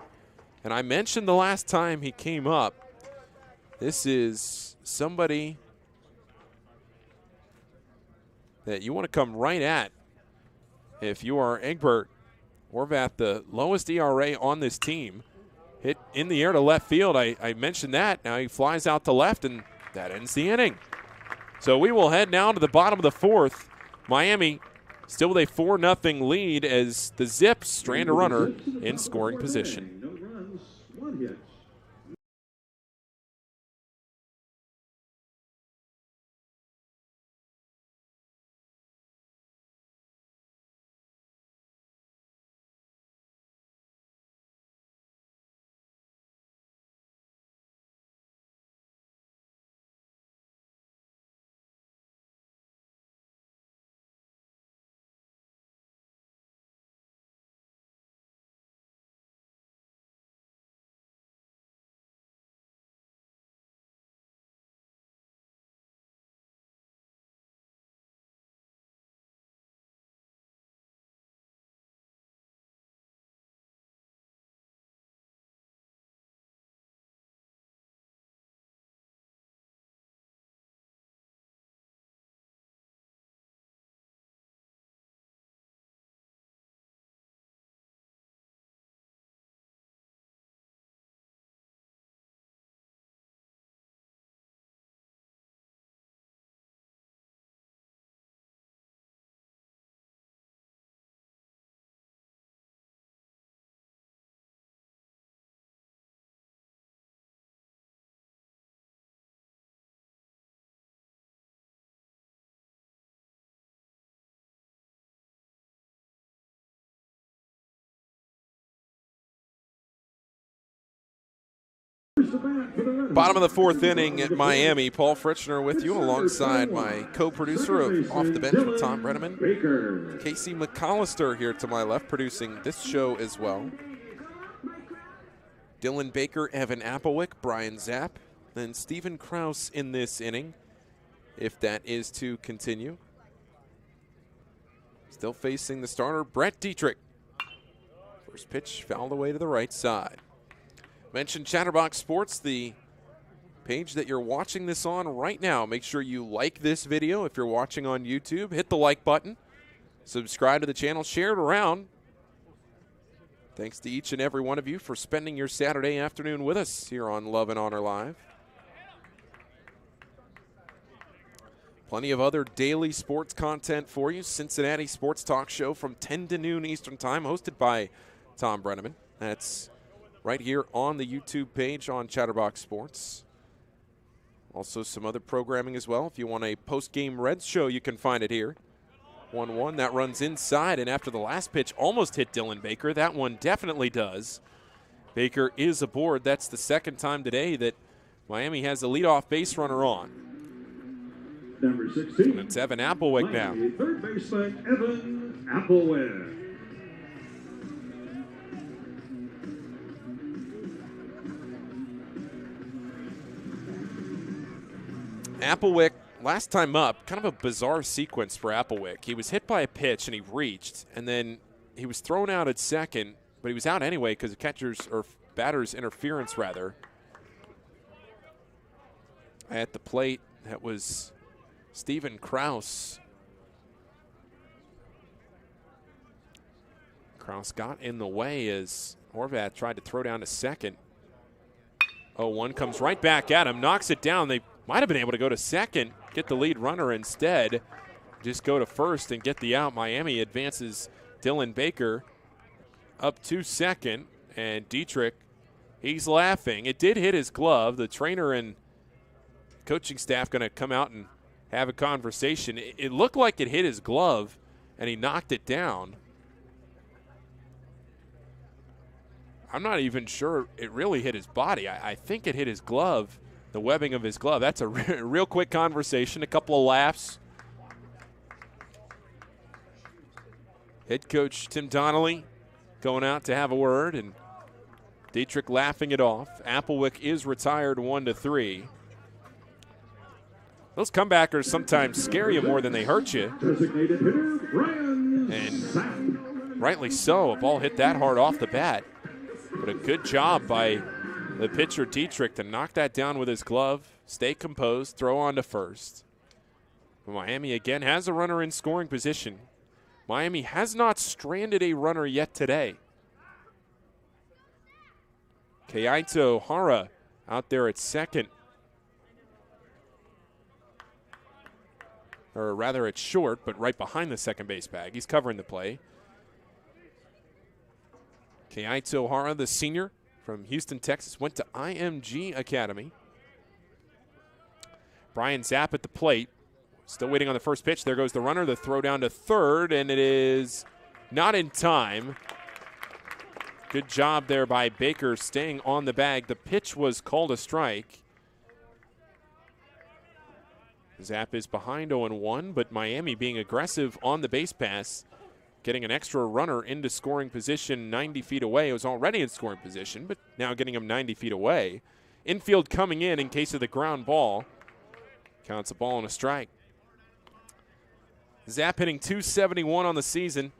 And I mentioned the last time he came up, this is somebody that you want to come right at if you are Egbert. Horvath, the lowest ERA on this team. Hit in the air to left field. I mentioned that. Now he flies out to left, and that ends the inning. So we will head now to the bottom of the 4th. Miami still with a 4-0 lead as the Zips strand a runner in scoring position. No runs, 1 hit. Here's the bat for the RedHawks. Bottom of the fourth inning at Miami. Paul Fritchner with you alongside my co-producer of Off the Bench with Thom Brennaman. Baker. Casey McAllister here to my left producing this show as well. Dylan Baker, Evan Applewick, Brian Zapp, then Stephen Krause in this inning, if that is to continue. Still facing the starter, Brett Dietrich. First pitch fouled away to the right side. Mention Chatterbox Sports, the page that you're watching this on right now. Make sure you like this video if you're watching on YouTube. Hit the like button. Subscribe to the channel. Share it around. Thanks to each and every one of you for spending your Saturday afternoon with us here on Love and Honor Live. Plenty of other daily sports content for you. Cincinnati Sports Talk Show from 10 to noon Eastern Time, hosted by Thom Brennaman. That's right here on the YouTube page on Chatterbox Sports. Also some other programming as well. If you want a post-game Reds show, you can find it here. 1-1, that runs inside, and after the last pitch almost hit Dylan Baker, that one definitely does. Baker is aboard. That's the second time today that Miami has a leadoff base runner on. Number 16. And it's Evan Applewick now. Third baseman, Evan Applewick. Applewick, last time up, kind of a bizarre sequence for Applewick. He was hit by a pitch and he reached, and then he was thrown out at second, but he was out anyway because of catcher's or batter's interference, rather. At the plate, that was Stephen Krause. Krause got in the way as Horvath tried to throw down to second. 0-1 comes right back at him, knocks it down. They might have been able to go to second, get the lead runner instead. Just go to first and get the out. Miami advances Dylan Baker up to second. And Dietrich, he's laughing. It did hit his glove. The trainer and coaching staff going to come out and have a conversation. It looked like it hit his glove, and he knocked it down. I'm not even sure it really hit his body. I think it hit his glove. The webbing of his glove. That's a real quick conversation, a couple of laughs. Head coach Tim Donnelly going out to have a word, and Dietrich laughing it off. Applewick is retired 1-3. Those comebackers sometimes scare you more than they hurt you. Designated hitter, Brian. And rightly so. A ball hit that hard off the bat. But a good job by the pitcher Dietrich to knock that down with his glove, stay composed, throw on to first. Miami again has a runner in scoring position. Miami has not stranded a runner yet today. Kaito Hara out there at second. Or rather at short, but right behind the second base bag. He's covering the play. Kaito Hara, the senior from Houston, Texas, went to IMG Academy. Brian Zapp at the plate. Still waiting on the first pitch. There goes the runner. The throw down to third, and it is not in time. Good job there by Baker staying on the bag. The pitch was called a strike. Zapp is behind 0-1, but Miami being aggressive on the base pass, getting an extra runner into scoring position 90 feet away. It was already in scoring position, but now getting him 90 feet away. Infield coming in case of the ground ball. Counts a ball and a strike. Zapp hitting .271 on the season.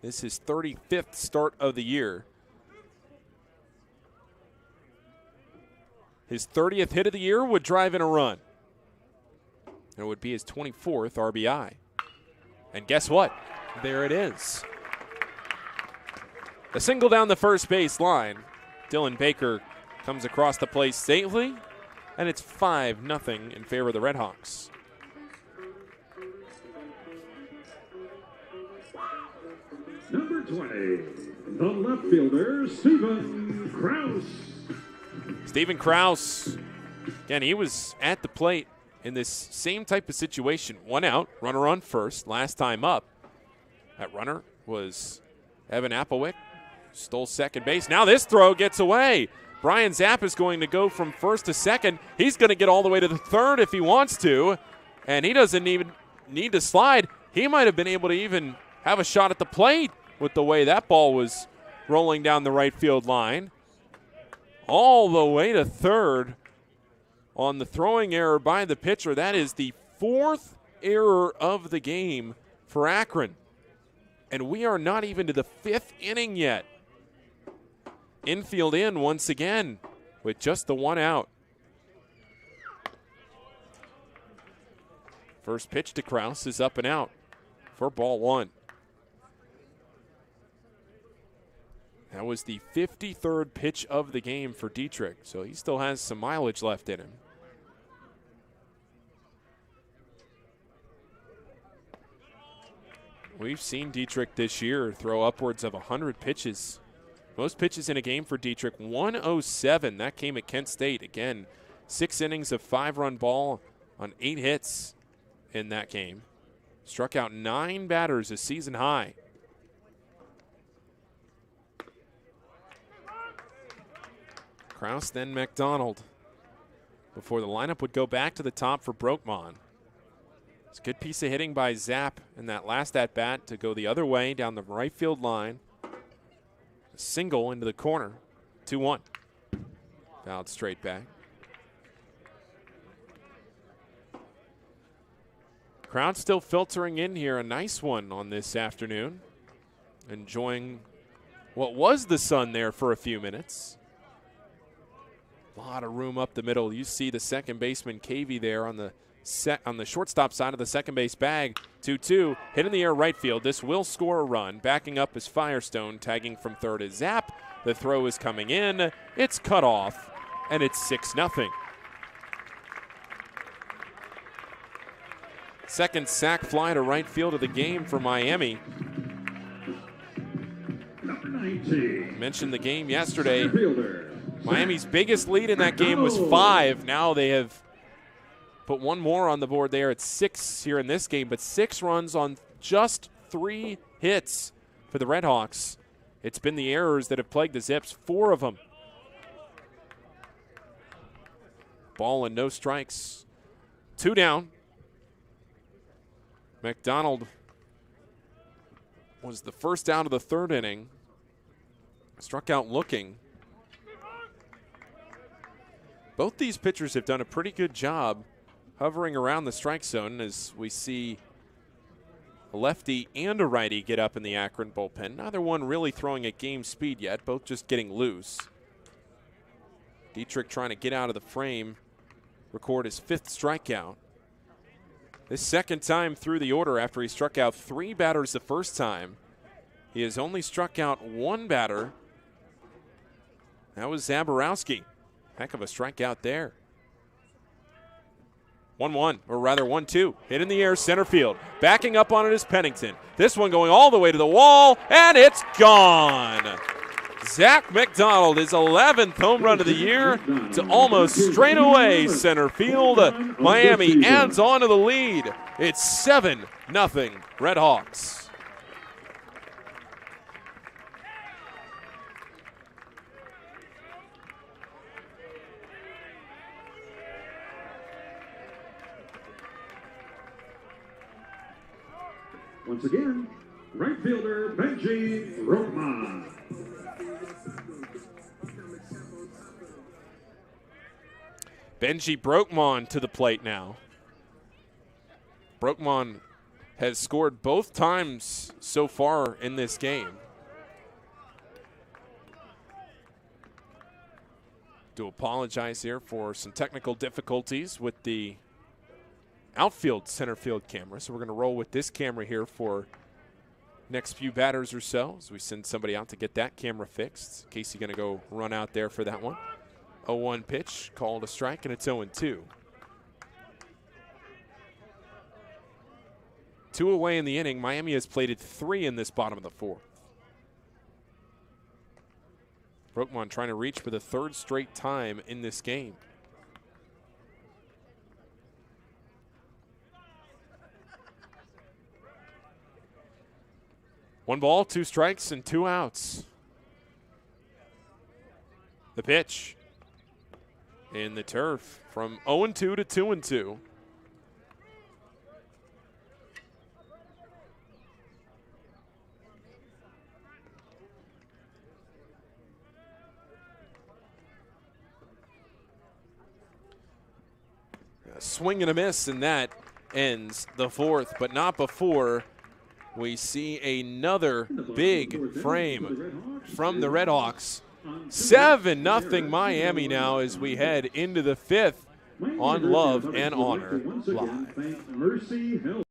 This is his 35th start of the year. His 30th hit of the year would drive in a run. It would be his 24th RBI. And guess what? There it is. A single down the first base line. Dylan Baker comes across the plate safely, and it's 5-0 in favor of the RedHawks. Number 20, the left fielder, Stephen Krause. Stephen Krause, again, he was at the plate in this same type of situation. One out, runner on first, last time up. That runner was Evan Applewick, stole second base. Now this throw gets away. Brian Zapp is going to go from first to second. He's going to get all the way to the third if he wants to, and he doesn't even need to slide. He might have been able to even have a shot at the plate with the way that ball was rolling down the right field line. All the way to third on the throwing error by the pitcher. That is the fourth error of the game for Akron. And we are not even to the fifth inning yet. Infield in once again with just the one out. First pitch to Kraus is up and out for ball one. That was the 53rd pitch of the game for Dietrich, so he still has some mileage left in him. We've seen Dietrich this year throw upwards of 100 pitches. Most pitches in a game for Dietrich, 107. That came at Kent State. Again, 6 innings of 5-run ball on 8 hits in that game. Struck out 9 batters, a season high. Kraus, then McDonald, before the lineup would go back to the top for Brokman. It's a good piece of hitting by Zapp in that last at-bat to go the other way down the right field line. A single into the corner, 2-1. Fouled straight back. Crowd still filtering in here. A nice one on this afternoon. Enjoying what was the sun there for a few minutes. A lot of room up the middle. You see the second baseman Cavey there on the shortstop side of the second base bag. 2-2, hit in the air right field. This will score a run. Backing up is Firestone. Tagging from third is Zapp. The throw is coming in. It's cut off, and it's 6-0. Second sac fly to right field of the game for Miami. Mentioned the game yesterday. Miami's biggest lead in that game was 5. Now they have put one more on the board there at 6 here in this game, but 6 runs on just 3 hits for the RedHawks. It's been the errors that have plagued the Zips, 4 of them. Ball and no strikes. 2 down. McDonald was the first out of the third inning. Struck out looking. Both these pitchers have done a pretty good job hovering around the strike zone as we see a lefty and a righty get up in the Akron bullpen. Neither one really throwing at game speed yet, both just getting loose. Dietrich trying to get out of the frame, record his 5th strikeout. This second time through the order after he struck out 3 batters the first time. He has only struck out 1 batter. That was Zaborowski. Heck of a strikeout there. 1-1, or rather 1-2. Hit in the air, center field. Backing up on it is Pennington. This one going all the way to the wall, and it's gone. Zach McDonald, his 11th home run of the year to almost straightaway center field. Miami adds on to the lead. It's 7-0 RedHawks. Once again, right fielder Benji Brokman. Benji Brokman to the plate now. Brokman has scored both times so far in this game. Do apologize here for some technical difficulties with the outfield center field camera. So we're going to roll with this camera here for next few batters or so as we send somebody out to get that camera fixed. Casey going to go run out there for that one. 0-1 pitch, called a strike, and it's 0-2. 2 away in the inning. Miami has plated 3 in this bottom of the 4th. Brokman trying to reach for the 3rd straight time in this game. One ball, 2 strikes, and 2 outs. The pitch in the turf from 0-2 to 2-2. A swing and a miss, and that ends the fourth, but not before we see another big frame from the RedHawks. 7-0 Miami now as we head into the fifth on Love and Honor Live.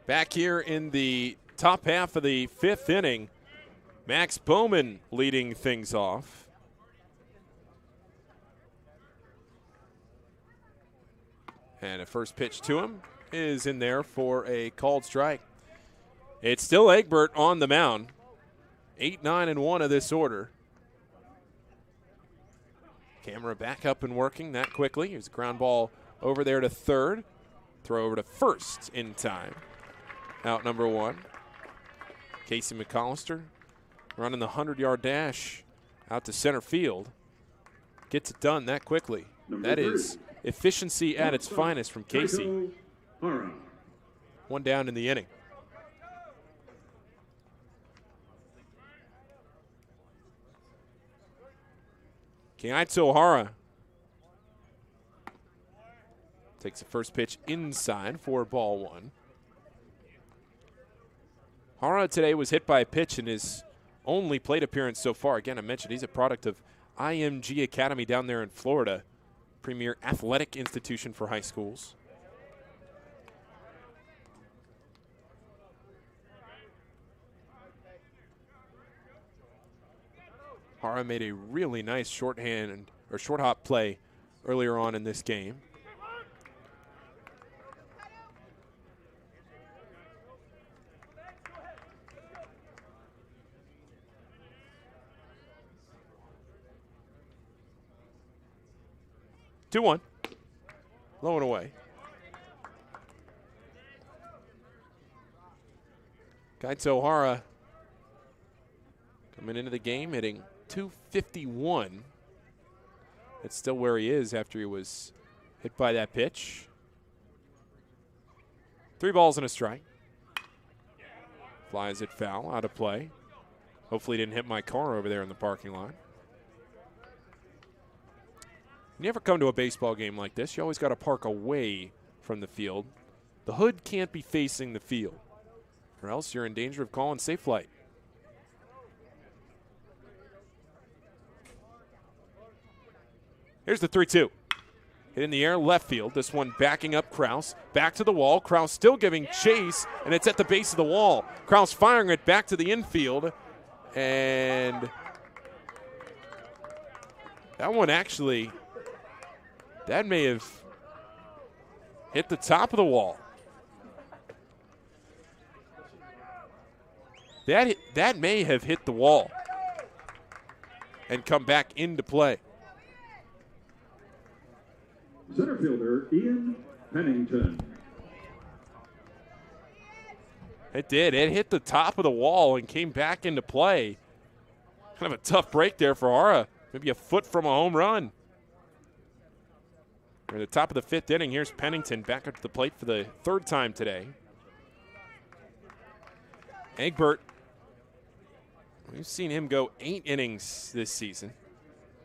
Back here in the top half of the fifth inning, Max Bowman leading things off. And a first pitch to him is in there for a called strike. It's still Egbert on the mound. 8, 9, and 1 of this order. Camera back up and working that quickly. Here's a ground ball over there to third. Throw over to first in time. Out number 1. Casey McAllister running the 100-yard dash out to center field. Gets it done that quickly. That is efficiency at its finest from Casey. 1 down in the inning. Keito Hara takes the first pitch inside for ball 1. Hara today was hit by a pitch in his only plate appearance so far. Again, I mentioned he's a product of IMG Academy down there in Florida, premier athletic institution for high schools. Hara made a really nice short hop play earlier on in this game. Two one, low and away. Keito Hara coming into the game hitting .251. That's still where he is after he was hit by that pitch. 3 balls and a strike. Flies it foul, out of play. Hopefully he didn't hit my car over there in the parking lot. When you ever come to a baseball game like this, you always got to park away from the field. The hood can't be facing the field, or else you're in danger of calling safe flight. Here's the 3-2. Hit in the air, left field. This one backing up Kraus. Back to the wall. Kraus still giving chase, and it's at the base of the wall. Kraus firing it back to the infield. And that one actually, that may have hit the top of the wall. That may have hit the wall. and come back into play. Center fielder Ian Pennington. It did. It hit the top of the wall and came back into play. Kind of a tough break there for Ara. Maybe a foot from a home run. We're at the top of the 5th inning. Here's Pennington back up to the plate for the 3rd time today. Egbert, we've seen him go 8 innings this season.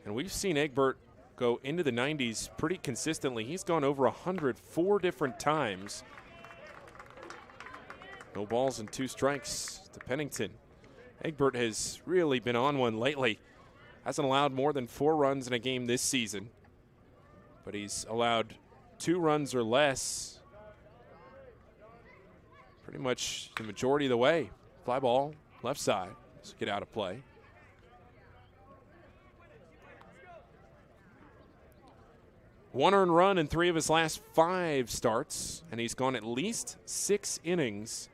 And we've seen Egbert go into the 90s pretty consistently. He's gone over 104 different times. No balls and 2 strikes to Pennington. Egbert has really been on one lately. Hasn't allowed more than 4 runs in a game this season. But he's allowed 2 runs or less pretty much the majority of the way. Fly ball, left side. Let's get out of play. One earned run in 3 of his last 5 starts, and he's gone at least 6 innings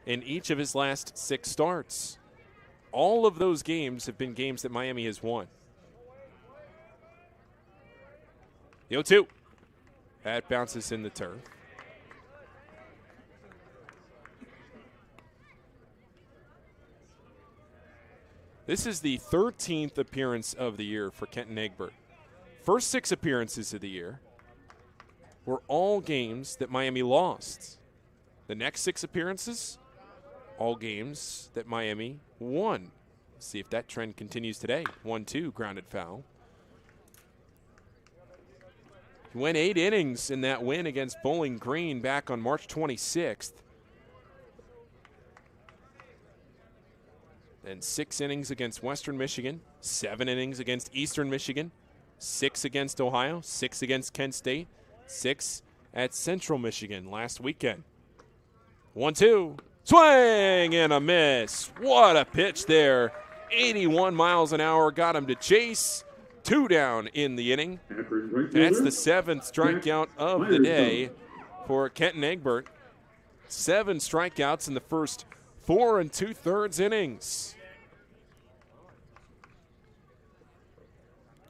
in each of his last 6 starts. All of those games have been games that Miami has won. The 0-2. That bounces in the turf. This is the 13th appearance of the year for Kenton Egbert. First 6 appearances of the year were all games that Miami lost. The next 6 appearances, all games that Miami won. Let's see if that trend continues today. 1-2, grounded foul. He went 8 innings in that win against Bowling Green back on March 26th. Then 6 innings against Western Michigan, 7 innings against Eastern Michigan, 6 against Ohio, 6 against Kent State, 6 at Central Michigan last weekend. 1-2, swing and a miss. What a pitch there. 81 miles an hour got him to chase. 2 down in the inning. That's the 7th strikeout of the day for Kenton Egbert. 7 strikeouts in the first 4 2/3 innings.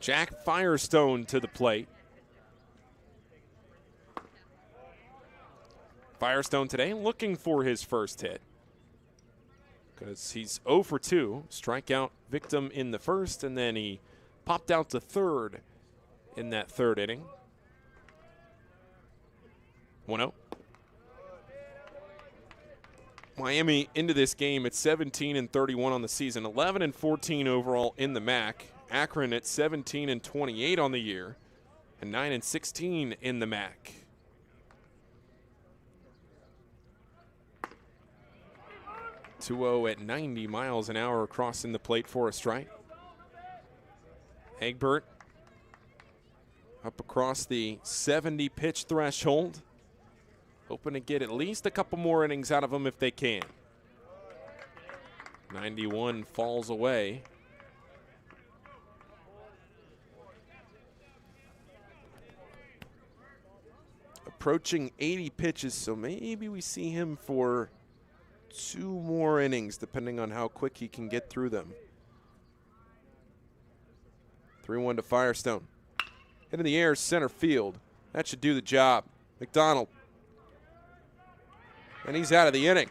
Jack Firestone to the plate. Firestone today looking for his first hit because he's 0 for 2. Strikeout victim in the first, and then he popped out to third in that 3rd inning. 1-0. Miami into this game at 17-31 on the season, 11-14 overall in the MAC. Akron at 17-28 on the year, and 9-16 in the MAC. .20 at 90 miles an hour crossing the plate for a strike. Egbert up across the 70 pitch threshold. Hoping to get at least a couple more innings out of him if they can. 91 falls away. Approaching 80 pitches, so maybe we see him for 2 more innings, depending on how quick he can get through them. 3-1 to Firestone. Hit in the air, center field. That should do the job. McDonald. And he's out of the inning.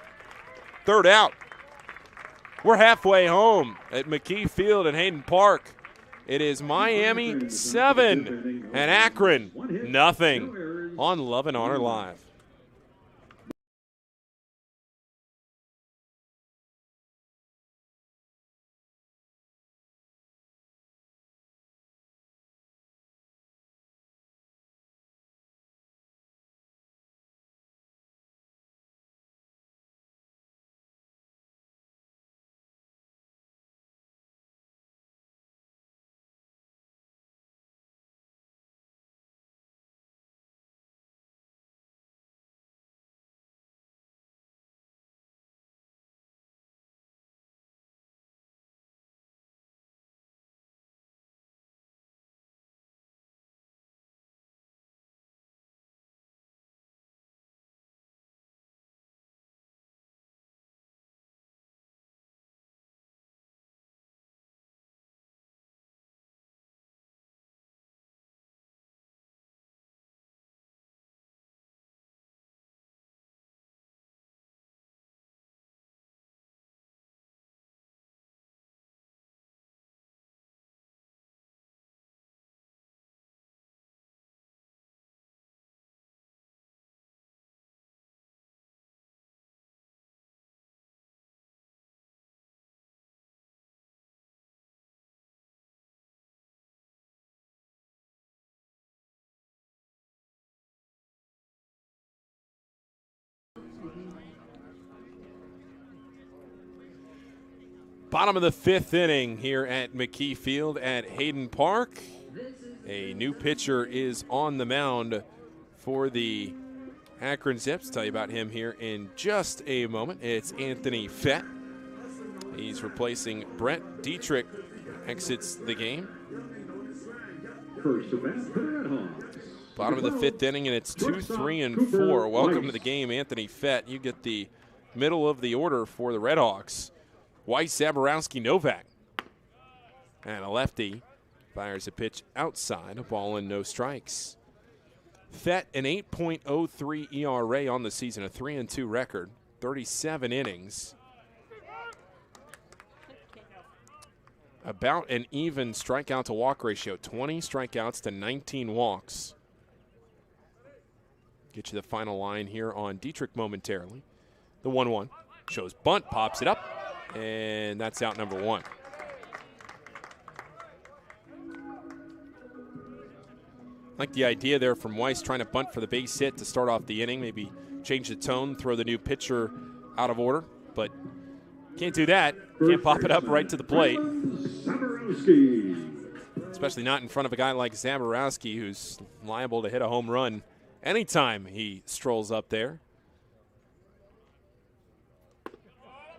3rd out. We're halfway home at McKee Field in Hayden Park. It is Miami 7 and Akron nothing on Love and Honor Live. Bottom of the 5th inning here at McKee Field at Hayden Park. A new pitcher is on the mound for the Akron Zips. Tell you about him here in just a moment. It's Anthony Fett. He's replacing Brent Dietrich, exits the game. First at bat for the RedHawks. Bottom of the 5th inning, and it's 2, 3, and 4. Welcome to the game, Anthony Fett. You get the middle of the order for the RedHawks. Weiss, Zaborowski, Novak. And a lefty fires a pitch outside, a ball and no strikes. Fett, an 8.03 ERA on the season, a 3-2 record, 37 innings. About an even strikeout to walk ratio, 20 strikeouts to 19 walks. Get you the final line here on Dietrich momentarily. The 1-1 shows bunt, pops it up, and that's out number 1. Like the idea there from Weiss trying to bunt for the base hit to start off the inning, maybe change the tone, throw the new pitcher out of order, but can't do that. Can't pop it up right to the plate. Especially not in front of a guy like Zaborowski, who's liable to hit a home run anytime he strolls up there.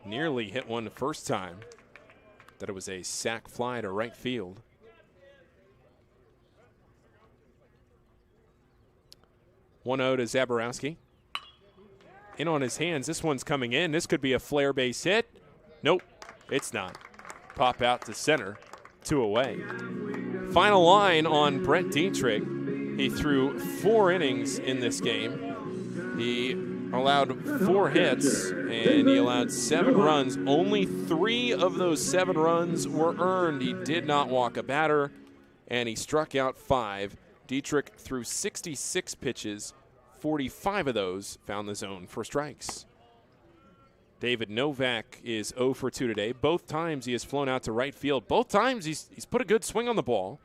Nearly hit one the first time. That it was a sac fly to right field. 1-0 to Zaborowski. In on his hands. This one's coming in. This could be a flare base hit. Nope, it's not. Pop out to center. 2 away. Final line on Brent Dietrich. He threw 4 innings in this game. He allowed 4 hits, and he allowed 7 runs. Only 3 of those 7 runs were earned. He did not walk a batter, and he struck out 5. Dietrich threw 66 pitches. 45 of those found the zone for strikes. David Novak is 0 for 2 today. Both times he has flown out to right field. Both times he's put a good swing on the ball.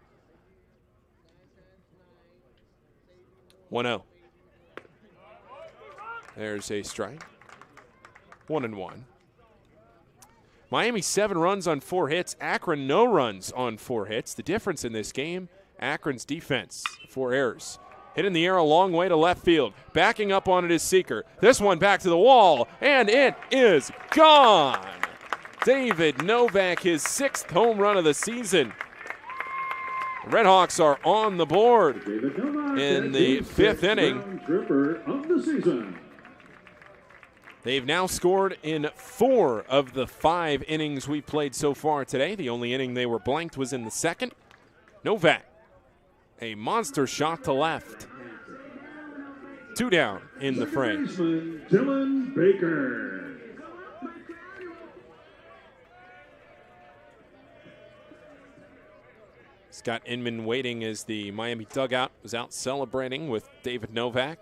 1-0. There's a strike. 1-1. Miami 7 runs on 4 hits. Akron no runs on 4 hits. The difference in this game, Akron's defense, 4 errors. Hit in the air a long way to left field. Backing up on it is Seeker. This one back to the wall, and it is gone. David Novak, his 6th home run of the season. The RedHawks are on the board in the 5th inning. Of the season. They've now scored in 4 of the 5 innings we've played so far today. The only inning they were blanked was in the 2nd. Novak, a monster shot to left. 2 down in the frame. Dylan Baker. Scott Inman waiting as the Miami dugout was out celebrating with David Novak.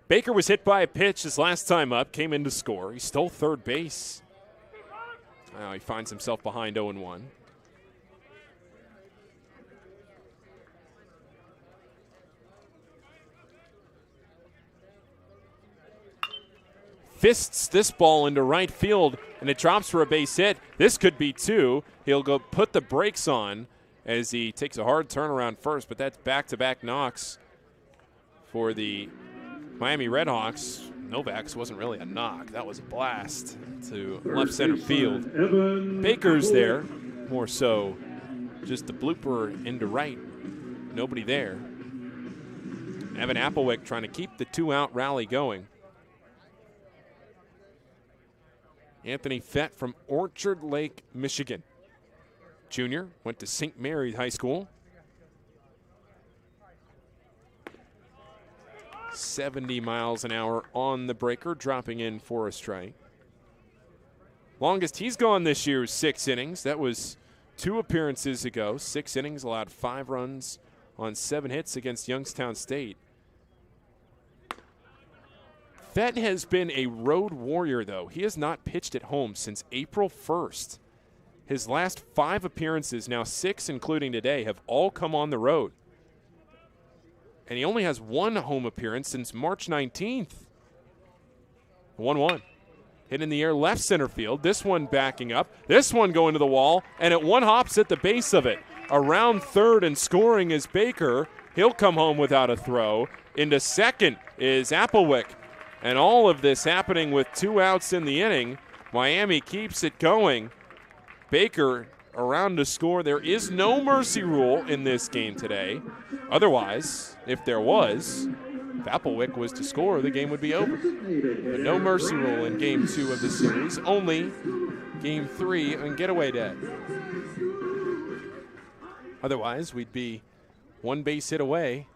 Baker was hit by a pitch his last time up, came in to score. He stole third base. Now he finds himself behind 0-1. Fists this ball into right field, and it drops for a base hit. This could be 2. He'll go put the brakes on as he takes a hard turnaround first, but that's back-to-back knocks for the Miami RedHawks. Novak's wasn't really a knock. That was a blast to left center field. Baker's there, more so just the blooper into right. Nobody there. Evan Applewick trying to keep the 2-out rally going. Anthony Fett from Orchard Lake, Michigan. Junior, went to St. Mary's High School. 70 miles an hour on the breaker, dropping in for a strike. Longest he's gone this year is 6 innings. That was 2 appearances ago. 6 innings, allowed 5 runs on 7 hits against Youngstown State. Fett has been a road warrior, though. He has not pitched at home since April 1st. His last 5 appearances, now 6 including today, have all come on the road. And he only has 1 home appearance since March 19th. 1-1. Hit in the air left center field. This one backing up. This one going to the wall, and it one hops at the base of it. Around third and scoring is Baker. He'll come home without a throw. Into second is Applewick. And all of this happening with 2 outs in the inning. Miami keeps it going. Baker around to score. There is no mercy rule in this game today. Otherwise, if there was, if Applewick was to score, the game would be over. But no mercy rule in Game 2 of the series. Only Game 3 on getaway day. Otherwise, we'd be 1 base hit away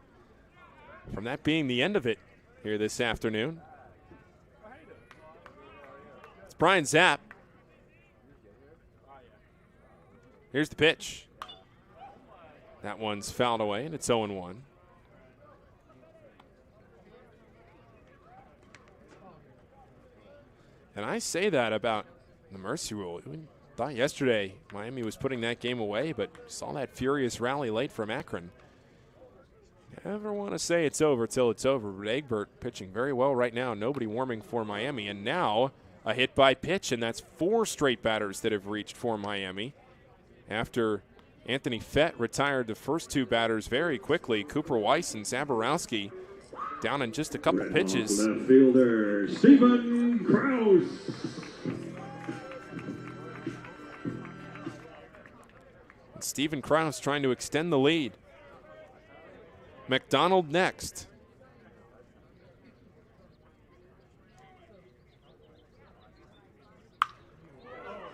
from that being the end of it here this afternoon. It's Brian Zapp. Here's the pitch. That one's fouled away, and it's 0-1. And I say that about the mercy rule. We thought yesterday Miami was putting that game away, but saw that furious rally late from Akron. Never want to say it's over till it's over, but Egbert pitching very well right now. Nobody warming for Miami. And now a hit by pitch, and that's 4 straight batters that have reached for Miami. After Anthony Fett retired the first 2 batters very quickly, Cooper Weiss and Zaborowski down in just a couple pitches. Left fielder, Stephen Krause. Stephen Krause trying to extend the lead. McDonald next.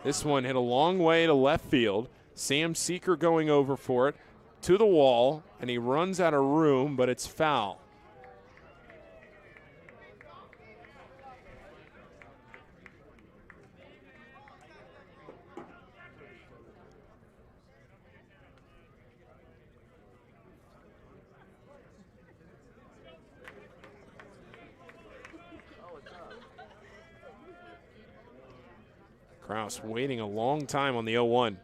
This one hit a long way to left field. Sam Seeker going over for it to the wall, and he runs out of room, but it's foul. Krause waiting a long time on the 0-1.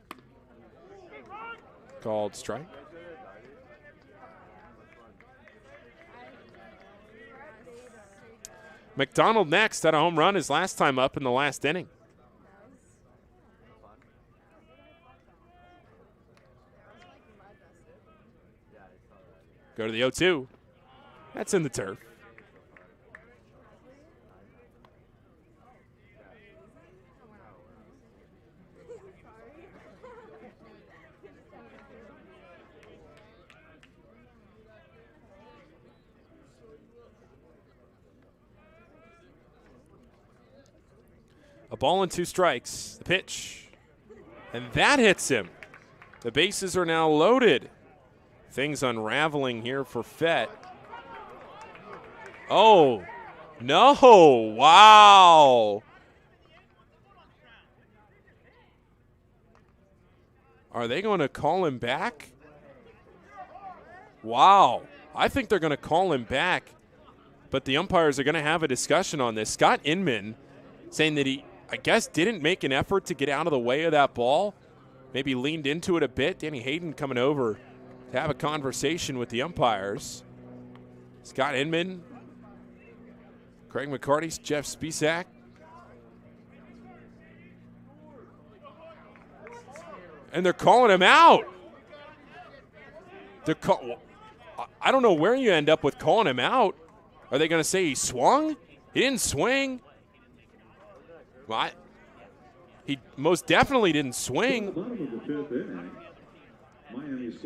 Called strike. McDonald next had a home run his last time up in the last inning. Go to the 0-2. That's in the turf. A ball and 2 strikes. The pitch. And that hits him. The bases are now loaded. Things unraveling here for Fett. Oh, no. Wow. Are they going to call him back? Wow. I think they're going to call him back, but the umpires are going to have a discussion on this. Scott Inman saying that he, I guess, didn't make an effort to get out of the way of that ball. Maybe leaned into it a bit. Danny Hayden coming over to have a conversation with the umpires. Scott Inman, Craig McCarty, Jeff Spisak. And they're calling him out. I don't know where you end up with calling him out. Are they going to say he swung? He didn't swing. Well, he most definitely didn't swing.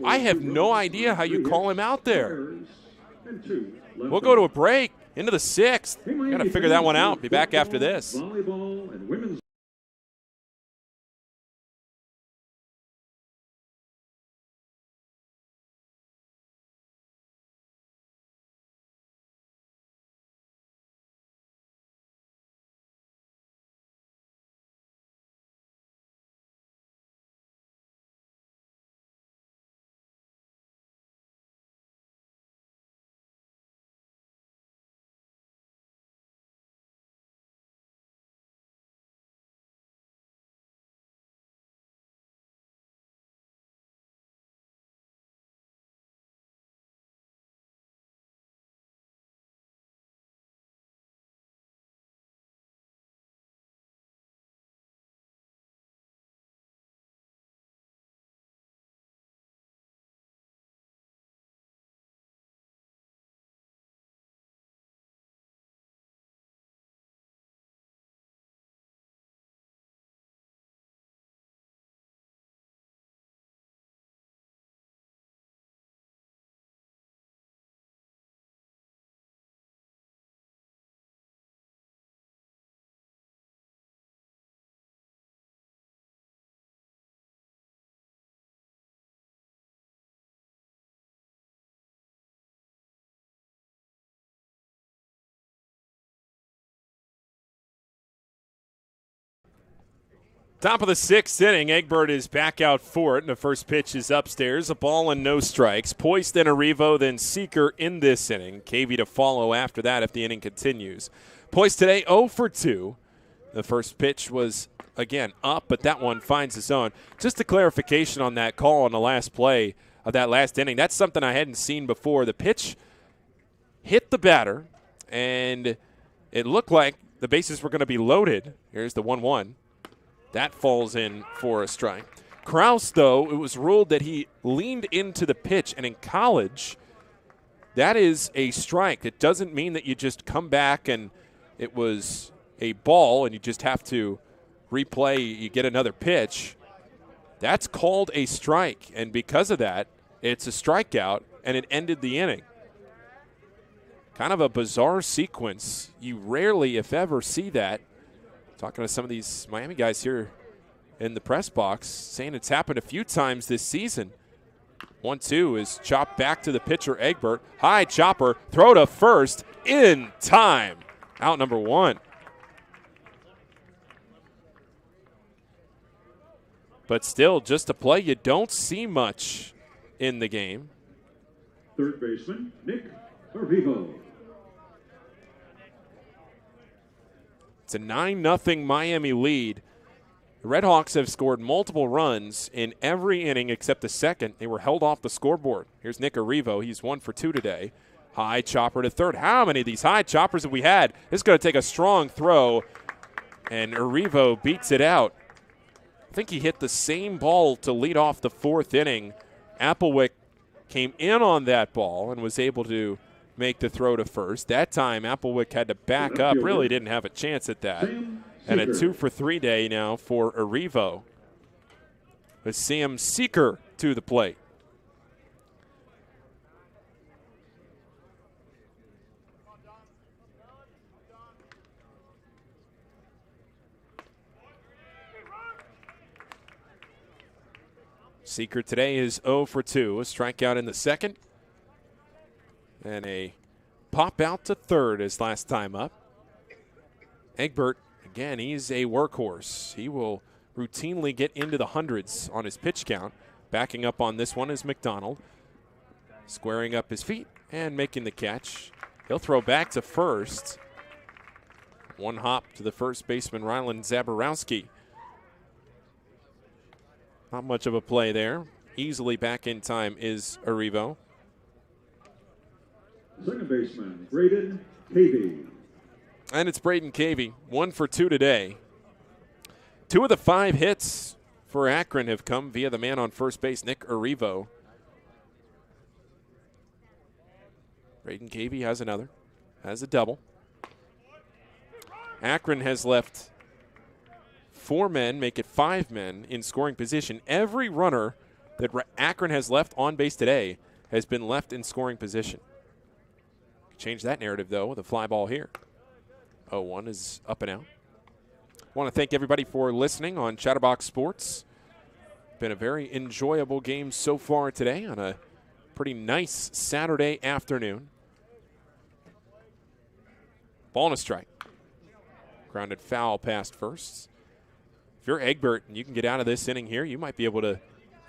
I have no idea how you call him out there. We'll go to a break. Into the 6th. Got to figure that one out. Be back after this. Top of the sixth inning, Egbert is back out for it, and the first pitch is upstairs. A ball and no strikes. Poised then Arrivo, then Seeker in this inning. KV to follow after that if the inning continues. Poised today 0 for 2. The first pitch was, again, up, but that one finds the zone. Just a clarification on that call on the last play of that last inning. That's something I hadn't seen before. The pitch hit the batter, and it looked like the bases were going to be loaded. Here's the 1-1. That falls in for a strike. Kraus, though, it was ruled that he leaned into the pitch, and in college, that is a strike. It doesn't mean that you just come back and it was a ball and you just have to replay, you get another pitch. That's called a strike, and because of that, it's a strikeout, and it ended the inning. Kind of a bizarre sequence. You rarely, if ever, see that. Talking to some of these Miami guys here in the press box, saying it's happened a few times this season. 1-2 is chopped back to the pitcher, Egbert. High chopper, throw to first in time. Out number 1. But still, just a play you don't see much in the game. Third baseman, Nick Arrivo. It's a 9-0 Miami lead. The RedHawks have scored multiple runs in every inning except the second. They were held off the scoreboard. Here's Nick Arrivo. He's 1 for 2 today. High chopper to third. How many of these high choppers have we had? This is going to take a strong throw, and Arrivo beats it out. I think he hit the same ball to lead off the fourth inning. Applewick came in on that ball and was able to make the throw to first. That time, Applewick had to back up. Really didn't have a chance at that. And a 2 for 3 day now for Arrivo. With Sam Seeker to the plate. Seeker today is 0 for 2. A strikeout in the second. And a pop out to third his last time up. Egbert, again, he's a workhorse. He will routinely get into the hundreds on his pitch count. Backing up on this one is McDonald. Squaring up his feet and making the catch. He'll throw back to first. One hop to the first baseman, Rylan Zaborowski. Not much of a play there. Easily back in time is Arrivo. Second baseman, Braden Cavey. And it's Braden Cavey, 1 for 2 today. 2 of the 5 hits for Akron have come via the man on first base, Nick Arrivo. Braden Cavey has another, has a double. Akron has left 4 men, make it 5 men in scoring position. Every runner that Akron has left on base today has been left in scoring position. Change that narrative, though, with a fly ball here. 0-1 is up and out. Want to thank everybody for listening on Chatterbox Sports. Been a very enjoyable game so far today on a pretty nice Saturday afternoon. Ball and a strike. Grounded foul past first. If you're Egbert and you can get out of this inning here, you might be able to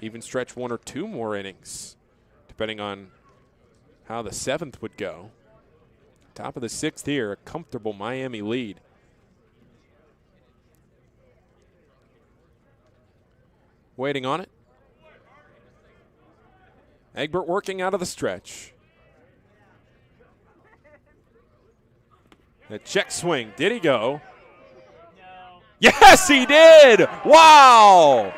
even stretch 1 or 2 more innings, depending on how the 7th would go. Top of the 6th here, a comfortable Miami lead. Waiting on it. Egbert working out of the stretch. A check swing. Did he go? No. Yes, he did! Wow!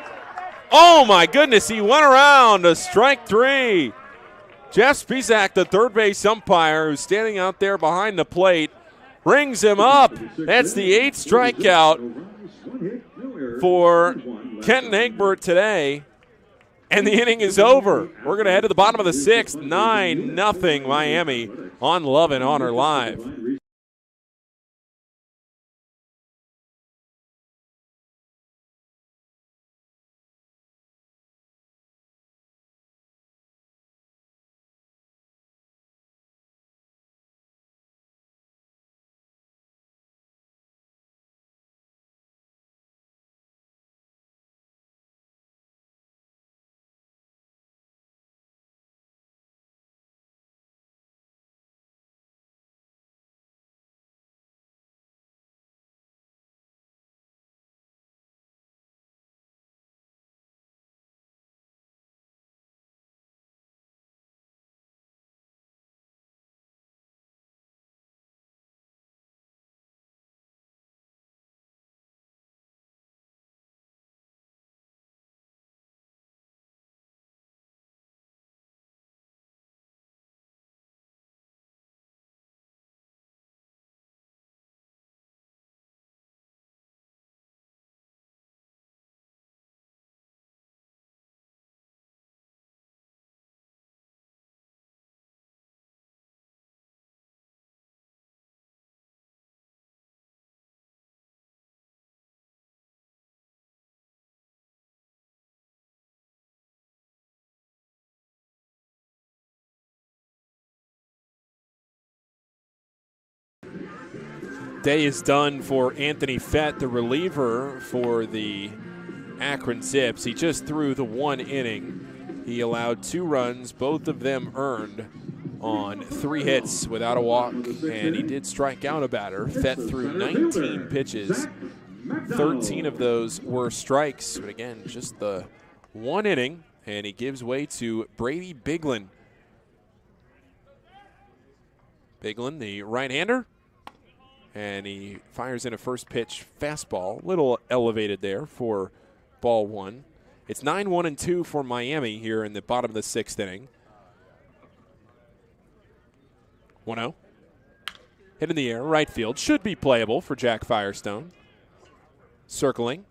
Oh, my goodness. He went around to strike 3. Jeff Spisak, the third base umpire, who's standing out there behind the plate, rings him up. That's the 8th strikeout for Kenton Egbert today. And the inning is over. We're going to head to the bottom of the 6th. 9-0 Miami on Love and Honor Live. Day is done for Anthony Fett, the reliever for the Akron Zips. He just threw the 1 inning. He allowed 2 runs, both of them earned on 3 hits without a walk, and he did strike out a batter. Fett threw 19 pitches. 13 of those were strikes, but again, just the 1 inning, and he gives way to Brady Biglin. Biglin, the right-hander, and he fires in a first pitch fastball, a little elevated there for ball 1. It's 9-1-2 for Miami here in the bottom of the 6th inning. 1-0. Hit in the air, right field. Should be playable for Jack Firestone. Circling,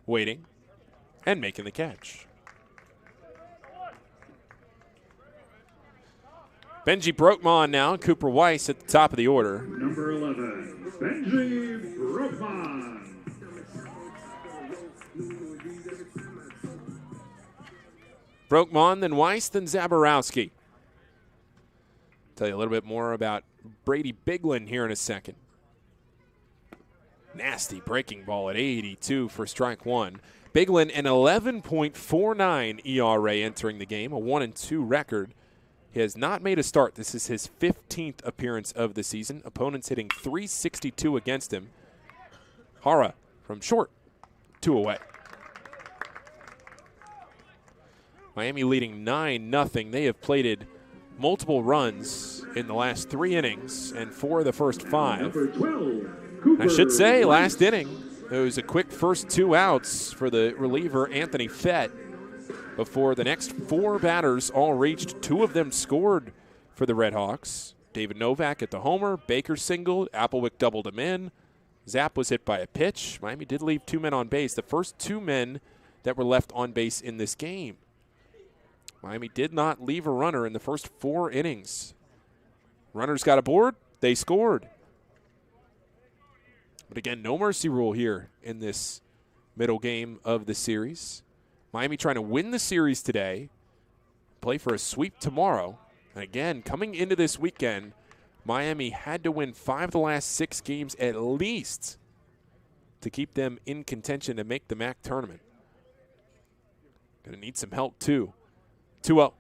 waiting, and making the catch. Benji Brokman now, Cooper Weiss at the top of the order. Number 11, Benji Brokman. Brokman, then Weiss, then Zaborowski. Tell you a little bit more about Brady Biglin here in a second. Nasty breaking ball at 82 for strike 1. Biglin, an 11.49 ERA entering the game, a 1-2 record. He has not made a start. This is his 15th appearance of the season. Opponents hitting .362 against him. Hara from short, 2 away. Miami leading 9-0. They have plated multiple runs in the last 3 innings and 4 of the first 5. I should say, last inning, it was a quick first 2 outs for the reliever Anthony Fett before the next 4 batters all reached. 2 of them scored for the RedHawks. David Novak at the homer, Baker singled, Applewick doubled him in. Zapp was hit by a pitch. Miami did leave 2 men on base, the first 2 men that were left on base in this game. Miami did not leave a runner in the first 4 innings. Runners got aboard, they scored. But again, no mercy rule here in this middle game of the series. Miami trying to win the series today, play for a sweep tomorrow. And again, coming into this weekend, Miami had to win 5 of the last 6 games at least to keep them in contention to make the MAC tournament. Going to need some help too. 2-0.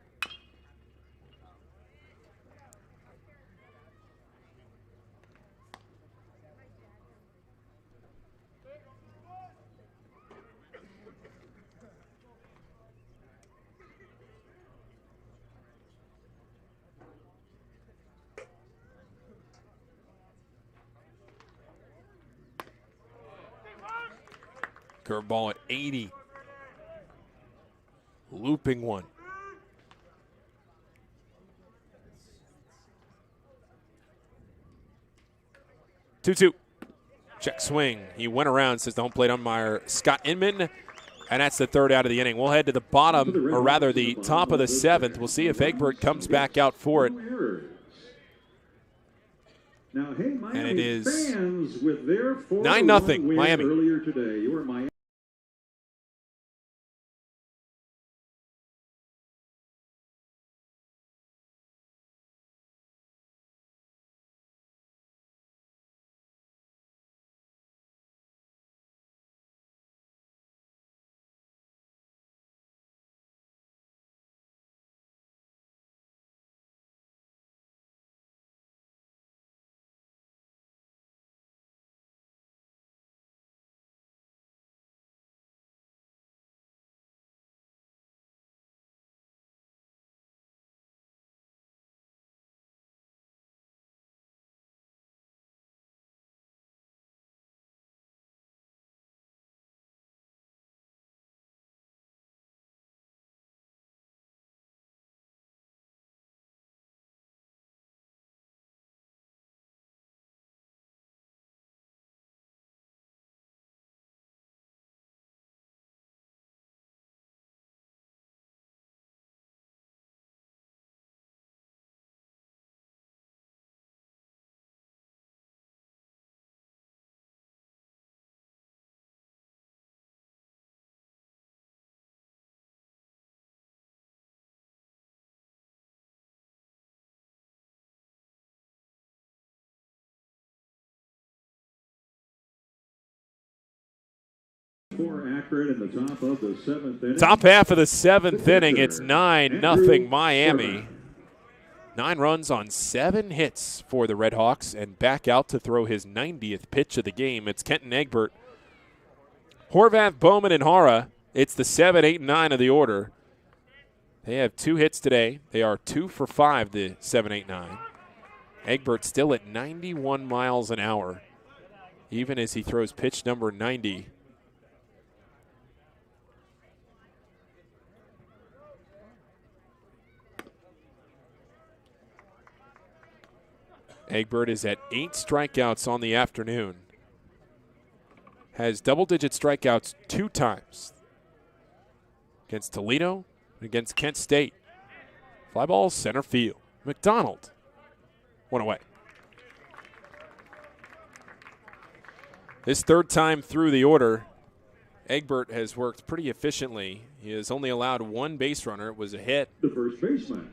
Curveball at 80. Looping one. 2-2. Check swing. He went around, says the home plate umpire, Scott Inman. And that's the 3rd out of the inning. We'll head to the bottom, or rather the top of the 7th. We'll see if Egbert comes back out for it. And it is 9-0 Miami. for Akron in the top of the seventh inning. Top half of the seventh inning. It's 9-0 Miami. 9 runs on 7 hits for the RedHawks, and back out to throw his 90th pitch of the game. It's Kenton Egbert. Horvath, Bowman, and Hara. It's the 7, 8, and 9 of the order. They have 2 hits today. They are 2 for 5, the 7, 8, 9. Egbert still at 91 miles an hour, even as he throws pitch number 90. Egbert is at 8 strikeouts on the afternoon. Has double-digit strikeouts 2 times. Against Toledo and against Kent State. Fly ball center field. McDonald. 1 away. His 3rd time through the order, Egbert has worked pretty efficiently. He has only allowed 1 base runner. It was a hit. The first baseman,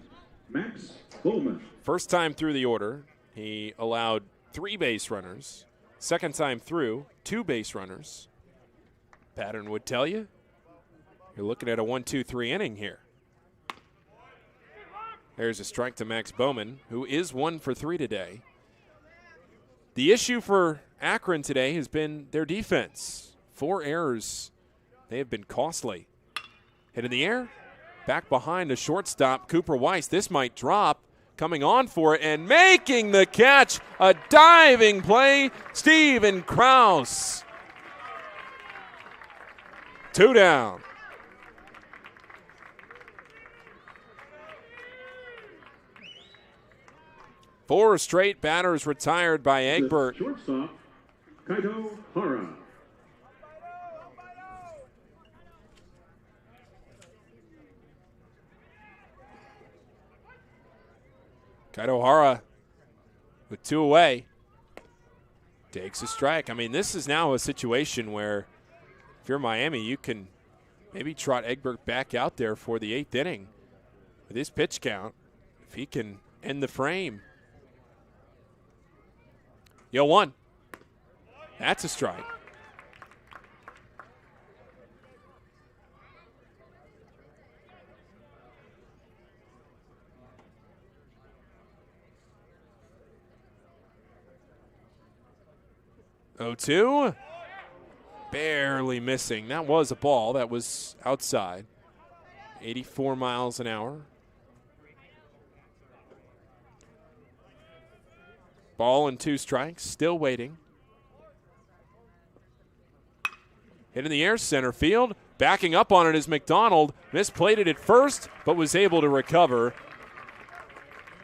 Max Bowman. 1st time through the order, he allowed 3 base runners. 2nd time through, 2 base runners. Pattern would tell you you're looking at a 1-2-3 inning here. There's a strike to Max Bowman, who is 1 for 3 today. The issue for Akron today has been their defense. 4 errors. They have been costly. Hit in the air. Back behind the shortstop, Cooper Weiss. This might drop. Coming on for it and making the catch. A diving play, Steven Krause. 2 down. Four straight batters retired by Egbert. Shortstop, Kaito Hara. Kaito Hara with 2 away takes a strike. I mean, this is now a situation where if you're Miami, you can maybe trot Egbert back out there for the 8th inning with his pitch count. If he can end the frame. 1. That's a strike. Oh, 2. Barely missing. That was a ball. That was outside. 84 miles an hour. Ball and 2 strikes. Still waiting. Hit in the air, center field. Backing up on it is McDonald. Misplayed it at first, but was able to recover.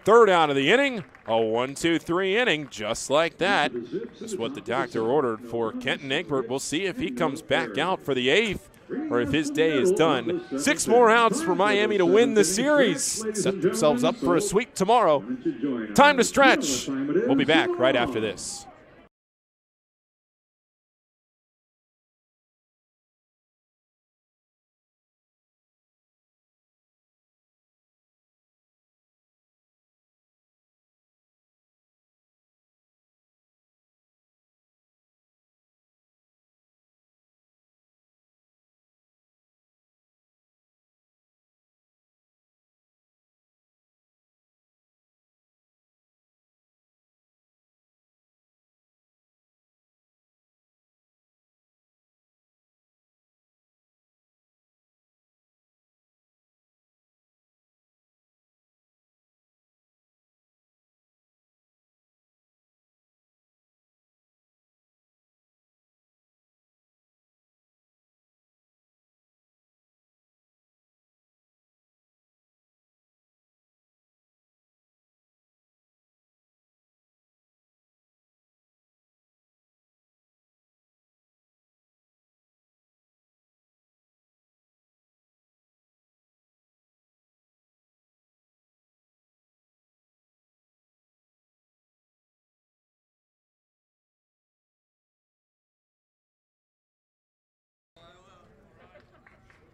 3rd out of the inning. A 1-2-3 inning, just like that. That's what the doctor ordered for Kenton Egbert. We'll see if he comes back out for the 8th or if his day is done. 6 more outs for Miami to win the series. Set themselves up for a sweep tomorrow. Time to stretch. We'll be back right after this.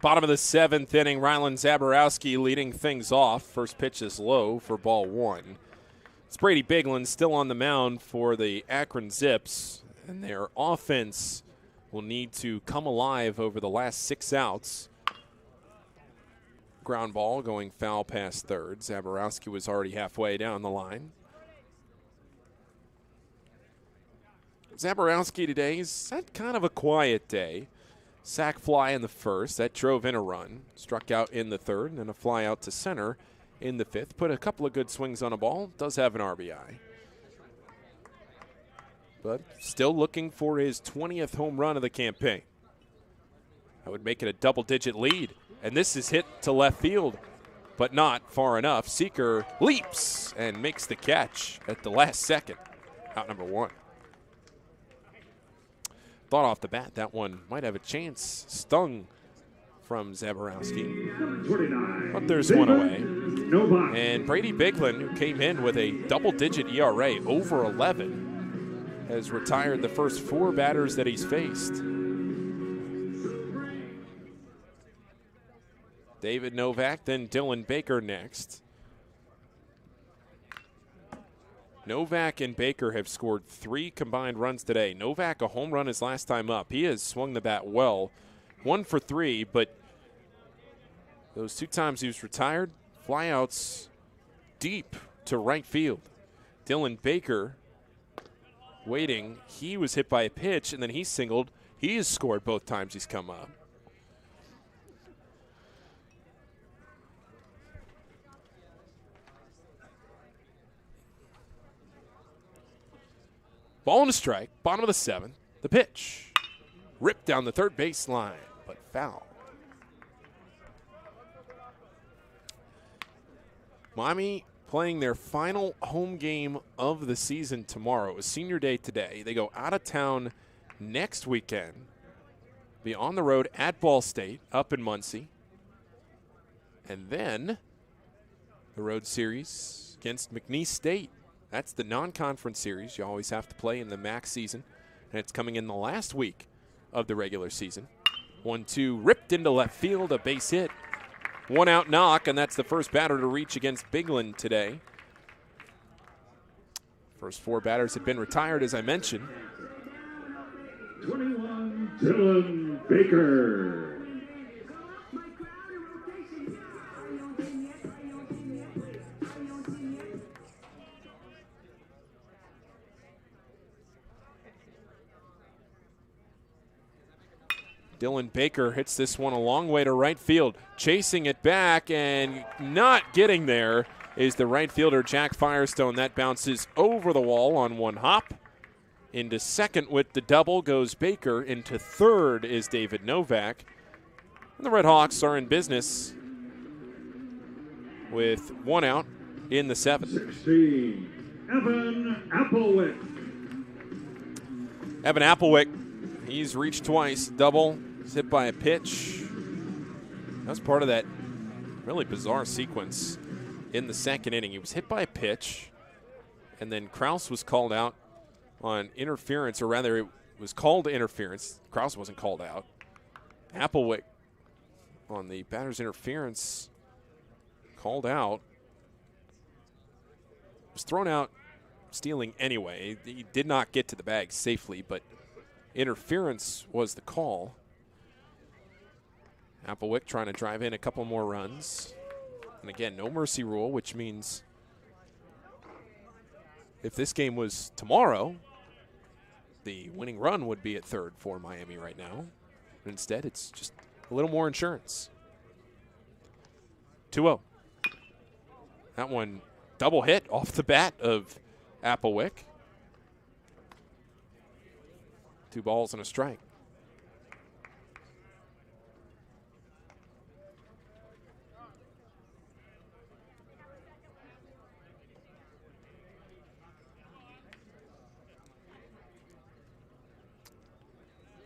Bottom of the 7th inning, Rylan Zaborowski leading things off. First pitch is low for ball 1. It's Brady Bigland still on the mound for the Akron Zips, and their offense will need to come alive over the last 6 outs. Ground ball going foul past third. Zaborowski was already halfway down the line. Zaborowski today's had kind of a quiet day. Sac fly in the first. That drove in a run. Struck out in the third, and then a fly out to center in the fifth. Put a couple of good swings on a ball. Does have an RBI. But still looking for his 20th home run of the campaign. That would make it a double-digit lead. And this is hit to left field, but not far enough. Seeker leaps and makes the catch at the last second. Out number 1. Thought off the bat that one might have a chance. Stung from Zaborowski. But there's one away. And Brady Bigland, who came in with a double-digit ERA, over 11, has retired the first 4 batters that he's faced. David Novak, then Dylan Baker next. Novak and Baker have scored 3 combined runs today. Novak, a home run his last time up. He has swung the bat well. 1 for 3, but those 2 times he was retired, flyouts deep to right field. Dylan Baker waiting. He was hit by a pitch, and then he singled. He has scored both times he's come up. Ball and a strike, bottom of the 7th. The pitch. Ripped down the third base line, but foul. Miami playing their final home game of the season tomorrow. It was senior day today. They go out of town next weekend. Be on the road at Ball State, up in Muncie. And then the road series against McNeese State. That's the non-conference series you always have to play in the MAC season. And it's coming in the last week of the regular season. 1-2 ripped into left field, a base hit. 1 out knock, and that's the first batter to reach against Bigland today. First 4 batters have been retired, as I mentioned. 21, Dylan Baker. Dylan Baker hits this one a long way to right field. Chasing it back and not getting there is the right fielder, Jack Firestone. That bounces over the wall on 1 hop. Into second with the double goes Baker. Into third is David Novak. And the RedHawks are in business with 1 out in the 7th. 16, Evan Applewick. Evan Applewick, he's reached twice. Double. Hit by a pitch. That's part of that really bizarre sequence in the 2nd inning. He was hit by a pitch, and then Krause was called out on interference, or rather it was called interference. Krause wasn't called out. Applewick on the batter's interference called out. Was thrown out stealing anyway. He did not get to the bag safely, but interference was the call. Applewick trying to drive in a couple more runs. And again, no mercy rule, which means if this game was tomorrow, the winning run would be at third for Miami right now. But instead, it's just a little more insurance. 2-0. That one double hit off the bat of Applewick. 2 balls and a strike.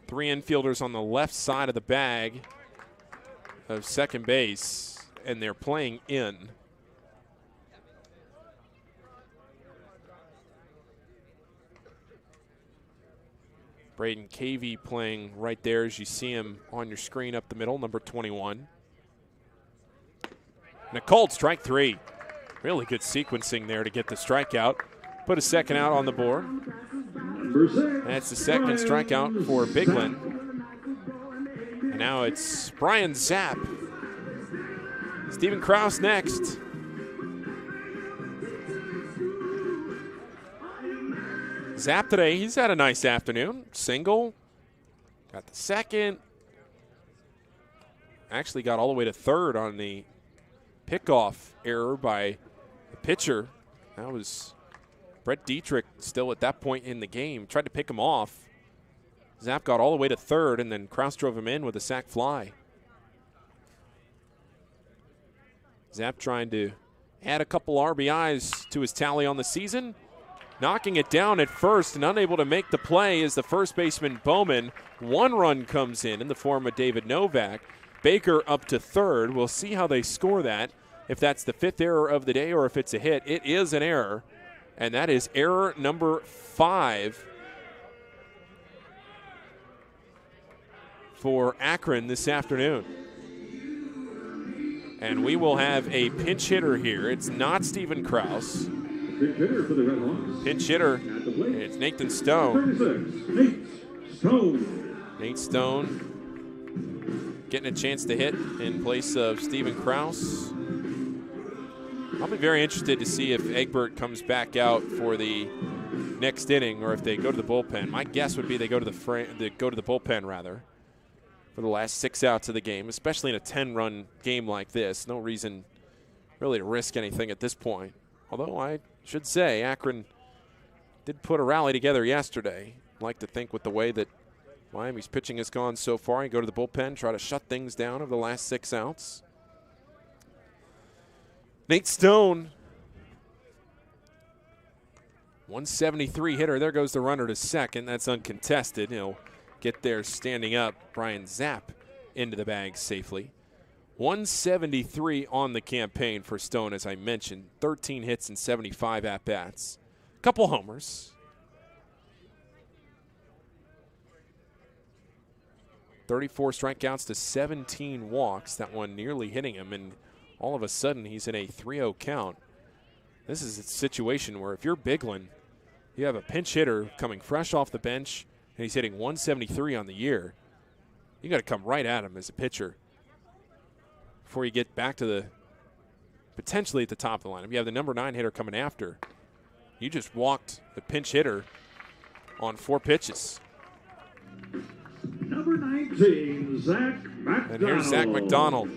Three infielders on the left side of the bag of second base, and they're playing in. Braden Cavey playing right there as you see him on your screen up the middle, number 21. And a called strike 3. Really good sequencing there to get the strikeout. Put a second out on the board. That's the second strikeout for Bigland. And now it's Brian Zapp. Stephen Krause next. Zapp today, he's had a nice afternoon. Single, got the second. Actually got all the way to third on the pickoff error by the pitcher. That was Brett Dietrich still at that point in the game. Tried to pick him off. Zapp got all the way to third, and then Krause drove him in with a sac fly. Zapp trying to add a couple RBIs to his tally on the season. Knocking it down at first and unable to make the play is the first baseman Bowman. One run comes in the form of David Novak. Baker up to third. We'll see how they score that, if that's the fifth error of the day or if it's a hit. It is an error, and that is error number 5 for Akron this afternoon. And we will have a pinch hitter here. It's not Stephen Krause. Pinch hitter for the RedHawks. Pinch hitter, it's Nathan Stone. 36, Nate Stone. Nate Stone getting a chance to hit in place of Stephen Krause. I'll be very interested to see if Egbert comes back out for the next inning or if they go to the bullpen. My guess would be they go to the bullpen rather for the last 6 outs of the game, especially in a 10-run game like this. No reason really to risk anything at this point. Although I should say Akron did put a rally together yesterday. I'd like to think with the way that Miami's pitching has gone so far, you go to the bullpen, try to shut things down over the last 6 outs. Nate Stone, 173 hitter. There goes the runner to second. That's uncontested. He'll get there standing up. Brian Zapp into the bag safely. 173 on the campaign for Stone, as I mentioned. 13 hits and 75 at-bats. Couple homers. 34 strikeouts to 17 walks. That one nearly hitting him, and all of a sudden he's in a 3-0 count. This is a situation where if you're Bigland, you have a pinch hitter coming fresh off the bench, and he's hitting 173 on the year. You got to come right at him as a pitcher before you get back to the potentially at the top of the lineup. You have the number 9 hitter coming after. You just walked the pinch hitter on 4 pitches. Number 19, Zach McDonald. And here's Zach McDonald.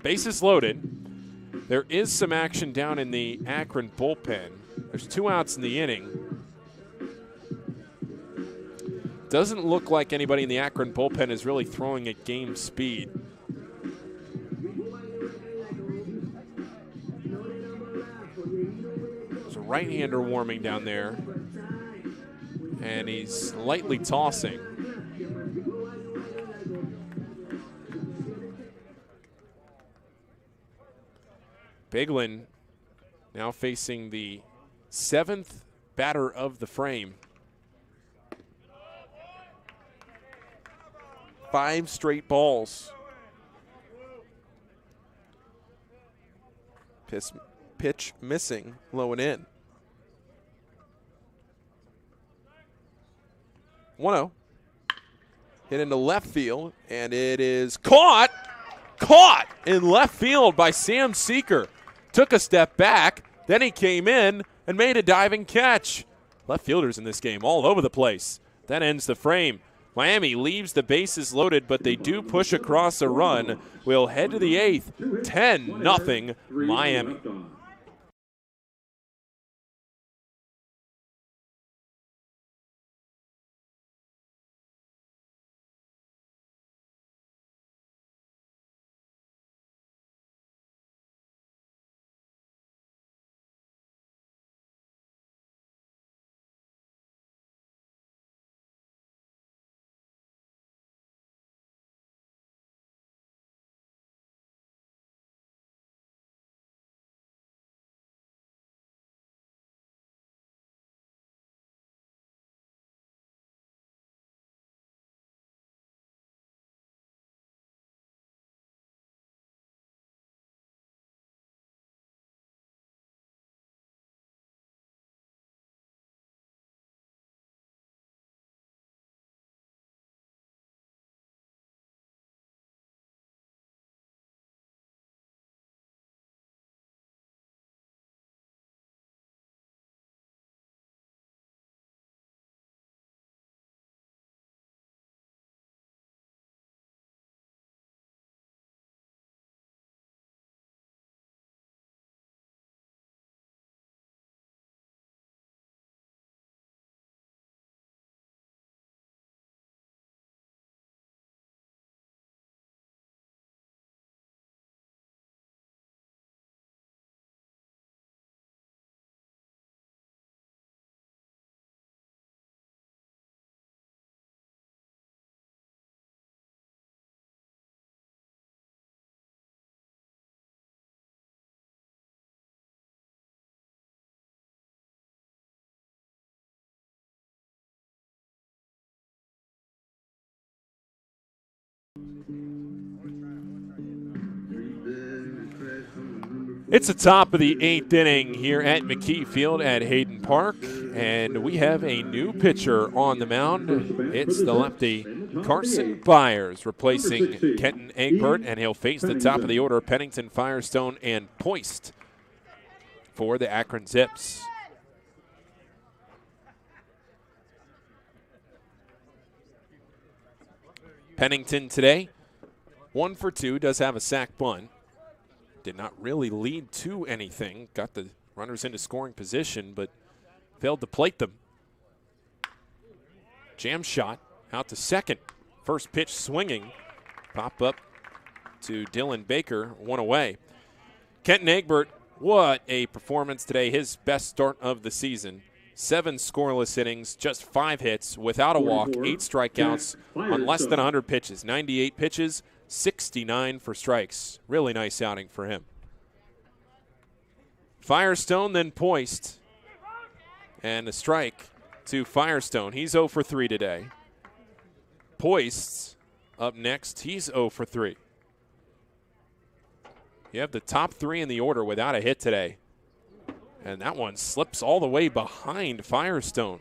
Bases loaded. There is some action down in the Akron bullpen. There's 2 outs in the inning. Doesn't look like anybody in the Akron bullpen is really throwing at game speed. There's a right-hander warming down there, and he's lightly tossing. Bigland now facing the 7th batter of the frame. 5 straight balls. Pitch missing, low and in. 1-0. Hit into left field, and it is caught in left field by Sam Seeker. Took a step back, then he came in and made a diving catch. Left fielders in this game all over the place. That ends the frame. Miami leaves the bases loaded, but they do push across a run. We'll head to the 8th, 10-0 Miami. It's the top of the 8th inning here at McKee Field at Hayden Park, and we have a new pitcher on the mound. It's the lefty Carson Byers replacing Kenton Egbert, and he'll face the top of the order, Pennington, Firestone, and Poist for the Akron Zips. Pennington today, 1 for 2, does have a sac bunt. Did not really lead to anything. Got the runners into scoring position, but failed to plate them. Jam shot out to second. First pitch swinging. Pop up to Dylan Baker, 1 away. Kenton Egbert, what a performance today. His best start of the season. 7 scoreless innings, just 5 hits, without a walk, 8 strikeouts on less than 100 pitches. 98 pitches, 69 for strikes. Really nice outing for him. Firestone, then Poist. And a strike to Firestone. He's 0 for 3 today. Poist up next. He's 0 for 3. You have the top 3 in the order without a hit today. And that one slips all the way behind Firestone.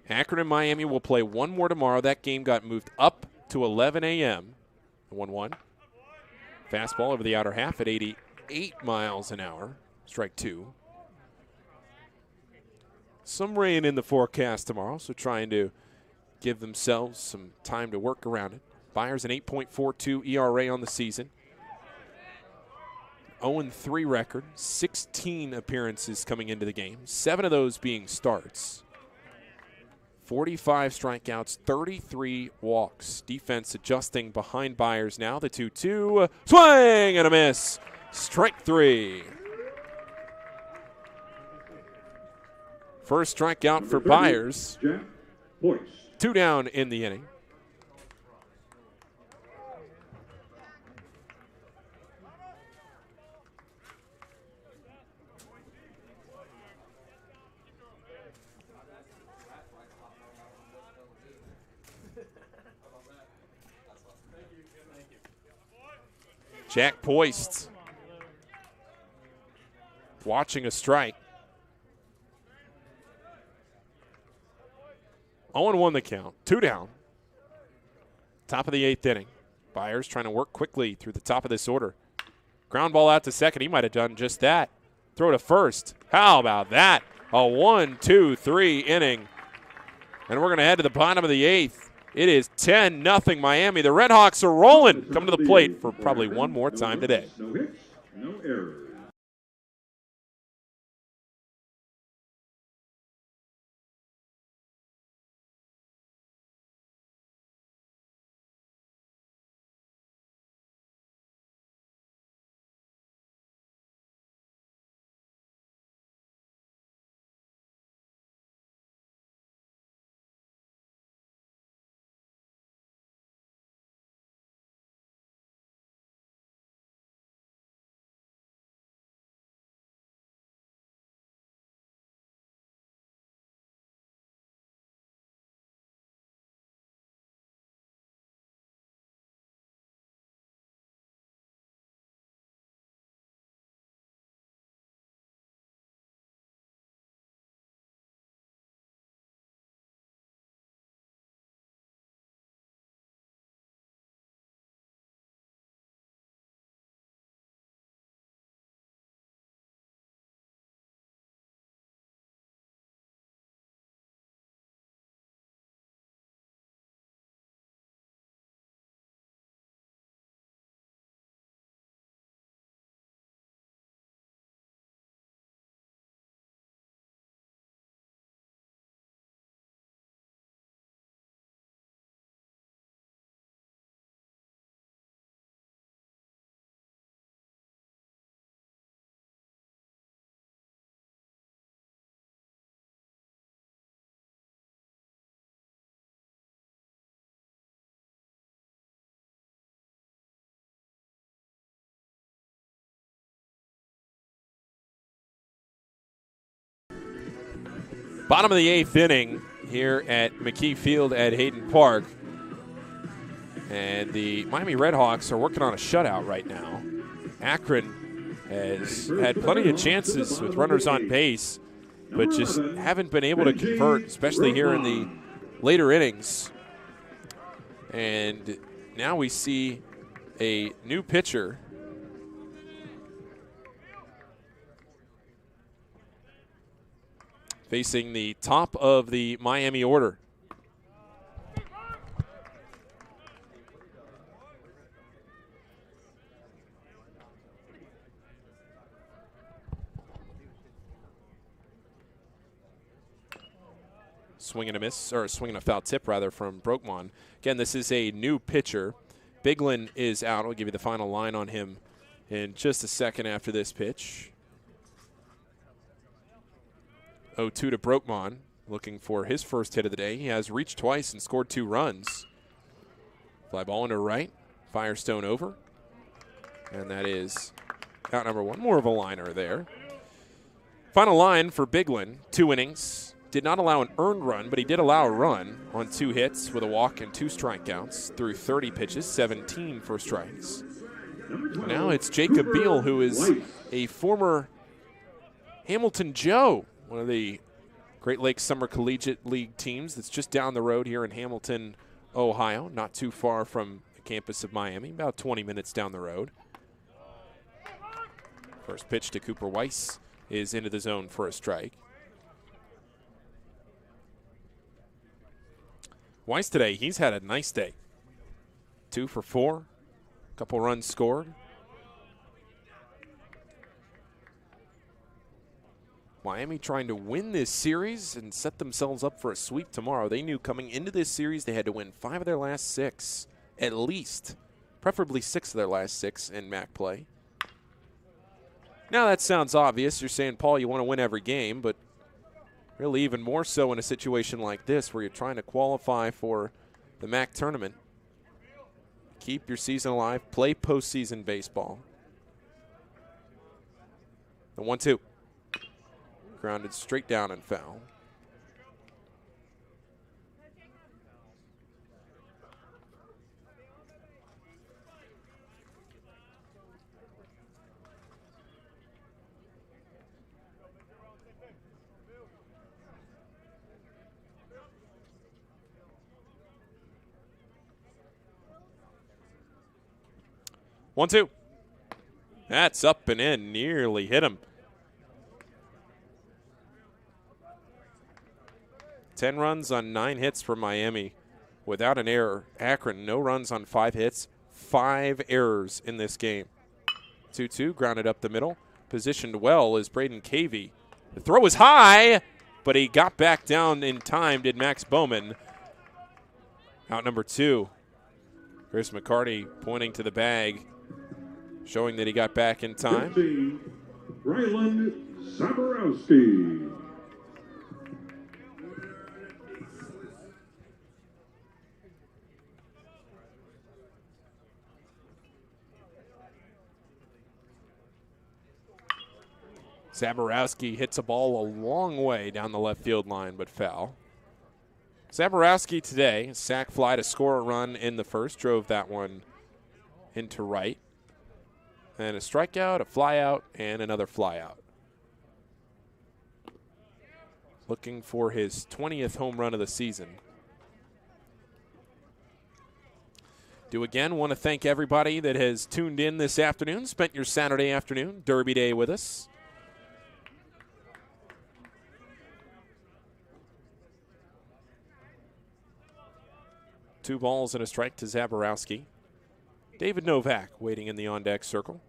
Akron and Miami will play one more tomorrow. That game got moved up to 11 a.m. 1-1. Fastball over the outer half at 88 miles an hour. Strike 2. Some rain in the forecast tomorrow, so trying to give themselves some time to work around it. Byers an 8.42 ERA on the season. 0-3 record, 16 appearances coming into the game, 7 of those being starts. 45 strikeouts, 33 walks. Defense adjusting behind Byers now. The 2-2. Swing and a miss. Strike 3. First strikeout for Byers. 2 down in the inning. Jack Poist watching a strike. 0-1 the count. 2 down. Top of the 8th inning. Byers trying to work quickly through the top of this order. Ground ball out to second. He might have done just that. Throw to first. How about that? A 1-2-3 inning. And we're going to head to the bottom of the 8th. It is 10-0 Miami. The RedHawks are rolling. Come to the plate for probably one more time today. No hits, no errors. Bottom of the 8th inning here at McKee Field at Hayden Park. And the Miami RedHawks are working on a shutout right now. Akron has had plenty of chances with runners on base, but just haven't been able to convert, especially here in the later innings. And now we see a new pitcher. Facing the top of the Miami order. Swinging a miss, or swinging a foul tip rather, from Brennaman. Again, this is a new pitcher. Biglin is out. I'll give you the final line on him in just a second after this pitch. 0-2 to Brennaman, looking for his first hit of the day. He has reached twice and scored 2 runs. Fly ball into right, Firestone over. And that is out number 1. More of a liner there. Final line for Biglin, 2 innings. Did not allow an earned run, but he did allow a run on 2 hits with a walk and 2 strikeouts through 30 pitches, 17 for strikes. Now it's Jacob Beal, who is a former Hamilton Joe, one of the Great Lakes Summer Collegiate League teams that's just down the road here in Hamilton, Ohio, not too far from the campus of Miami, about 20 minutes down the road. First pitch to Cooper Weiss is into the zone for a strike. Weiss today, he's had a nice day. 2 for 4, a couple runs scored. Miami trying to win this series and set themselves up for a sweep tomorrow. They knew coming into this series they had to win 5 of their last 6, at least. Preferably 6 of their last 6 in MAC play. Now that sounds obvious. You're saying, Paul, you want to win every game, but really even more so in a situation like this where you're trying to qualify for the MAC tournament. Keep your season alive. Play postseason baseball. The 1-2. Grounded straight down and foul. One, two. That's up and in. Nearly hit him. 10 runs on 9 hits for Miami without an error. Akron, no runs on 5 hits, 5 errors in this game. 2-2, grounded up the middle. Positioned well is Braden Cavey. The throw was high, but he got back down in time, did Max Bowman. Out number 2. Chris McCarty pointing to the bag, showing that he got back in time. 15, Ryland Zaborowski. Zaborowski hits a ball a long way down the left field line, but foul. Zaborowski today, sac fly to score a run in the first, drove that one into right. And a strikeout, a fly out, and another fly out. Looking for his 20th home run of the season. Do again want to thank everybody that has tuned in this afternoon, spent your Saturday afternoon, Derby Day with us. Two balls and a strike to Zaborowski. David Novak waiting in the on-deck circle.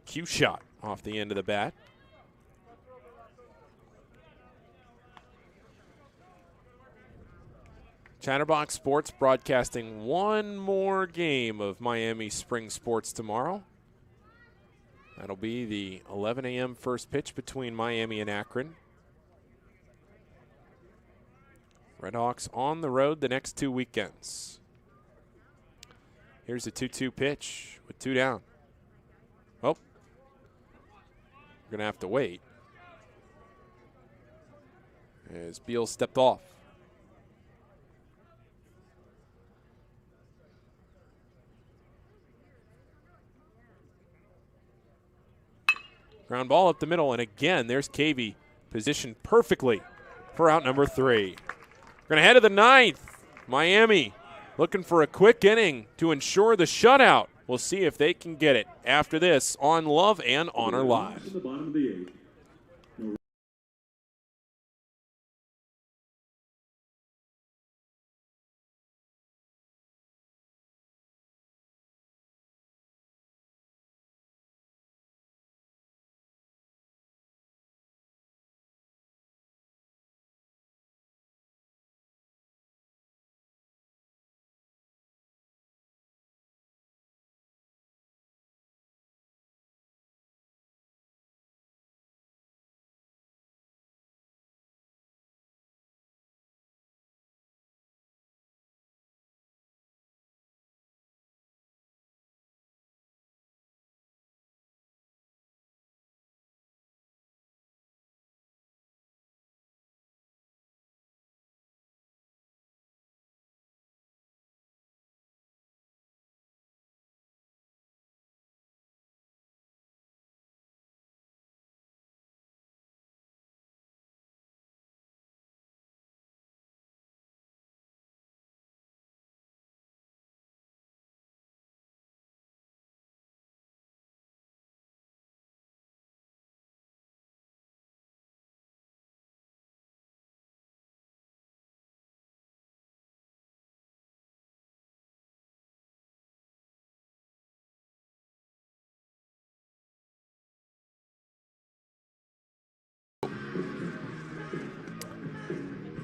Cue shot off the end of the bat. Chatterbox Sports broadcasting one more game of Miami Spring Sports tomorrow. That'll be the 11 a.m. first pitch between Miami and Akron. RedHawks on the road the next 2 weekends. Here's a 2-2 pitch with 2 down. Oh. We're going to have to wait. As Beal stepped off. Ground ball up the middle, and again, there's Cavey positioned perfectly for out number 3. We're going to head to the 9th. Miami looking for a quick inning to ensure the shutout. We'll see if they can get it after this on Love and Honor Live. To the bottom of the 8th.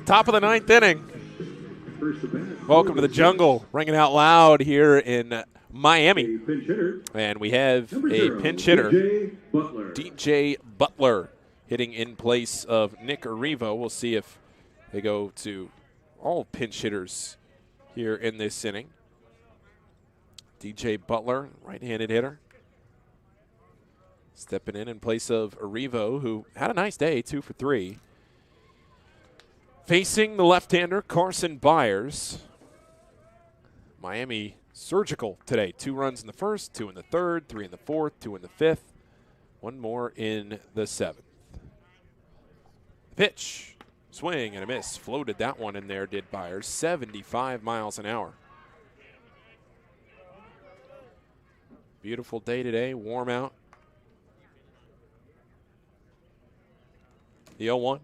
Top of the 9th inning. Welcome to the jungle, ringing out loud here in Miami. And we have a pinch hitter, DJ Butler, hitting in place of Nick Arrivo. We'll see if they go to all pinch hitters here in this inning. DJ Butler, right-handed hitter, stepping in place of Arrivo, who had a nice day, 2 for 3. Facing the left-hander, Carson Byers. Miami surgical today. 2 runs in the first, 2 in the third, 3 in the fourth, 2 in the fifth, 1 more in the 7th. Pitch, swing and a miss. Floated that one in there, did Byers. 75 miles an hour. Beautiful day today, warm out. The 0-1.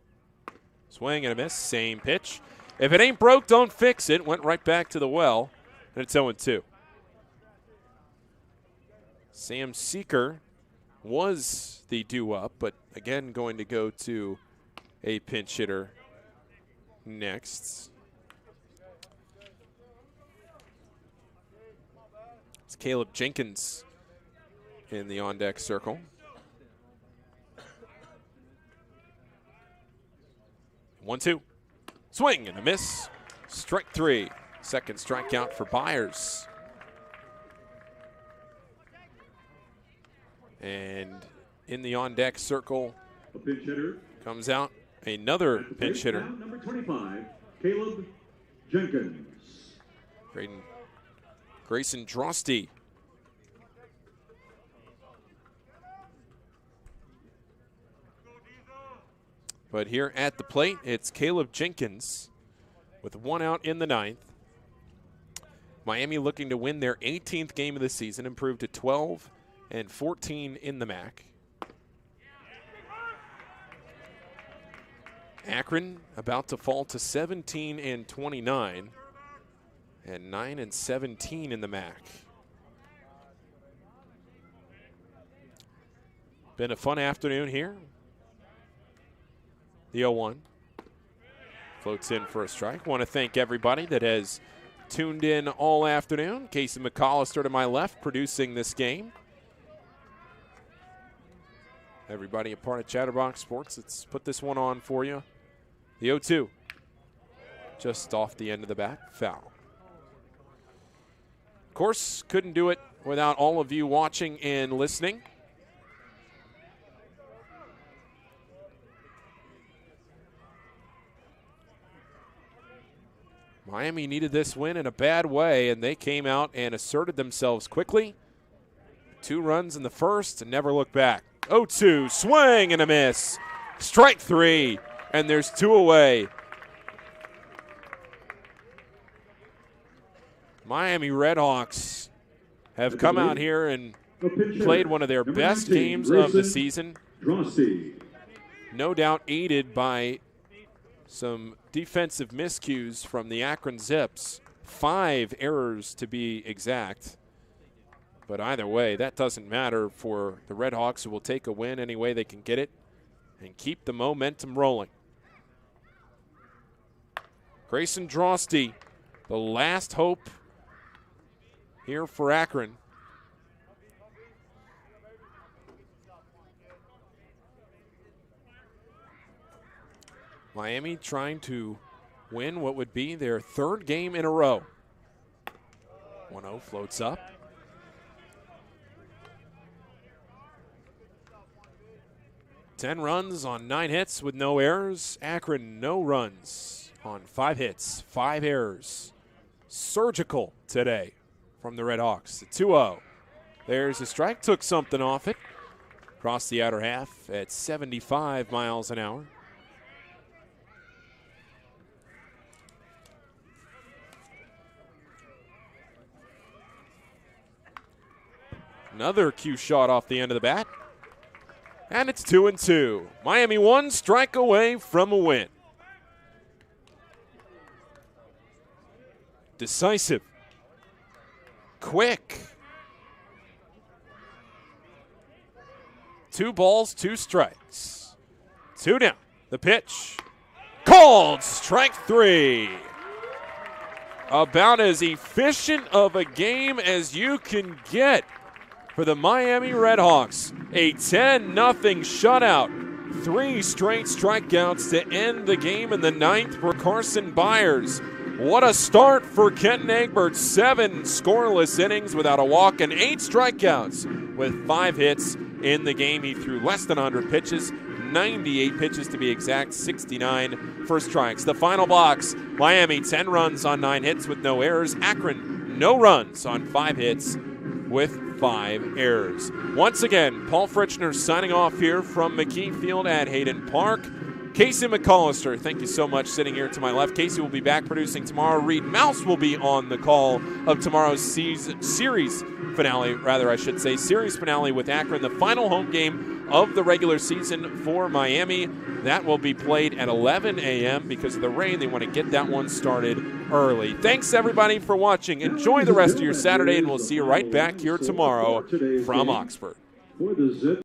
Swing and a miss, same pitch. If it ain't broke, don't fix it. Went right back to the well, and it's 0-2. Sam Seeker was the due-up, but again going to go to a pinch hitter next. It's Caleb Jenkins in the on-deck circle. 1-2. Swing and a miss. Strike 3. Second strikeout for Byers. And in the on-deck circle A pinch hitter. comes out another pinch hitter. Number 25, Caleb Jenkins. Grayson Drosty. But here at the plate, it's Caleb Jenkins with 1 out in the 9th. Miami looking to win their 18th game of the season, improve to 12-14 in the MAC. Akron about to fall to 17-29 and 9-17 in the MAC. Been a fun afternoon here. The 0-1 floats in for a strike. Want to thank everybody that has tuned in all afternoon. Casey McAllister to my left producing this game. Everybody a part of Chatterbox Sports. Let's put this one on for you. The 0-2 just off the end of the bat, foul. Of course, couldn't do it without all of you watching and listening. Miami needed this win in a bad way, and they came out and asserted themselves quickly. 2 runs in the first and never looked back. 0-2, swing and a miss. Strike 3, and there's 2 away. Miami RedHawks have come out here and played one of their best games of the season. No doubt aided by some defensive miscues from the Akron Zips. 5 errors to be exact. But either way, that doesn't matter for the RedHawks, who will take a win any way they can get it and keep the momentum rolling. Grayson Drosty, the last hope here for Akron. Miami trying to win what would be their 3rd game in a row. 1-0 floats up. Ten runs on 9 hits with no errors. Akron, no runs on 5 hits, 5 errors. Surgical today from the RedHawks. The 2-0. There's a strike. Took something off it. Across the outer half at 75 miles an hour. Another cue shot off the end of the bat. And it's 2-2. Miami 1 strike away from a win. Decisive. Quick. 2 balls, 2 strikes. 2 down. The pitch. Called. Strike 3. About as efficient of a game as you can get for the Miami RedHawks. A 10-0 shutout. 3 straight strikeouts to end the game in the 9th for Carson Byers. What a start for Kenton Egbert. 7 scoreless innings without a walk and 8 strikeouts with 5 hits in the game. He threw less than 100 pitches, 98 pitches to be exact, 69 for strikes. The final box, Miami 10 runs on 9 hits with no errors. Akron, no runs on 5 hits with 5 errors. Once again, Paul Fritchner signing off here from McKee Field at Hayden Park. Casey McAllister, thank you so much, sitting here to my left. Casey will be back producing tomorrow. Reed Mouse will be on the call of tomorrow's series finale with Akron, the final home game of the regular season for Miami. That will be played at 11 a.m. because of the rain. They want to get that one started early. Thanks, everybody, for watching. Enjoy the rest of your Saturday, and we'll see you right back here tomorrow from Oxford. For the Zips.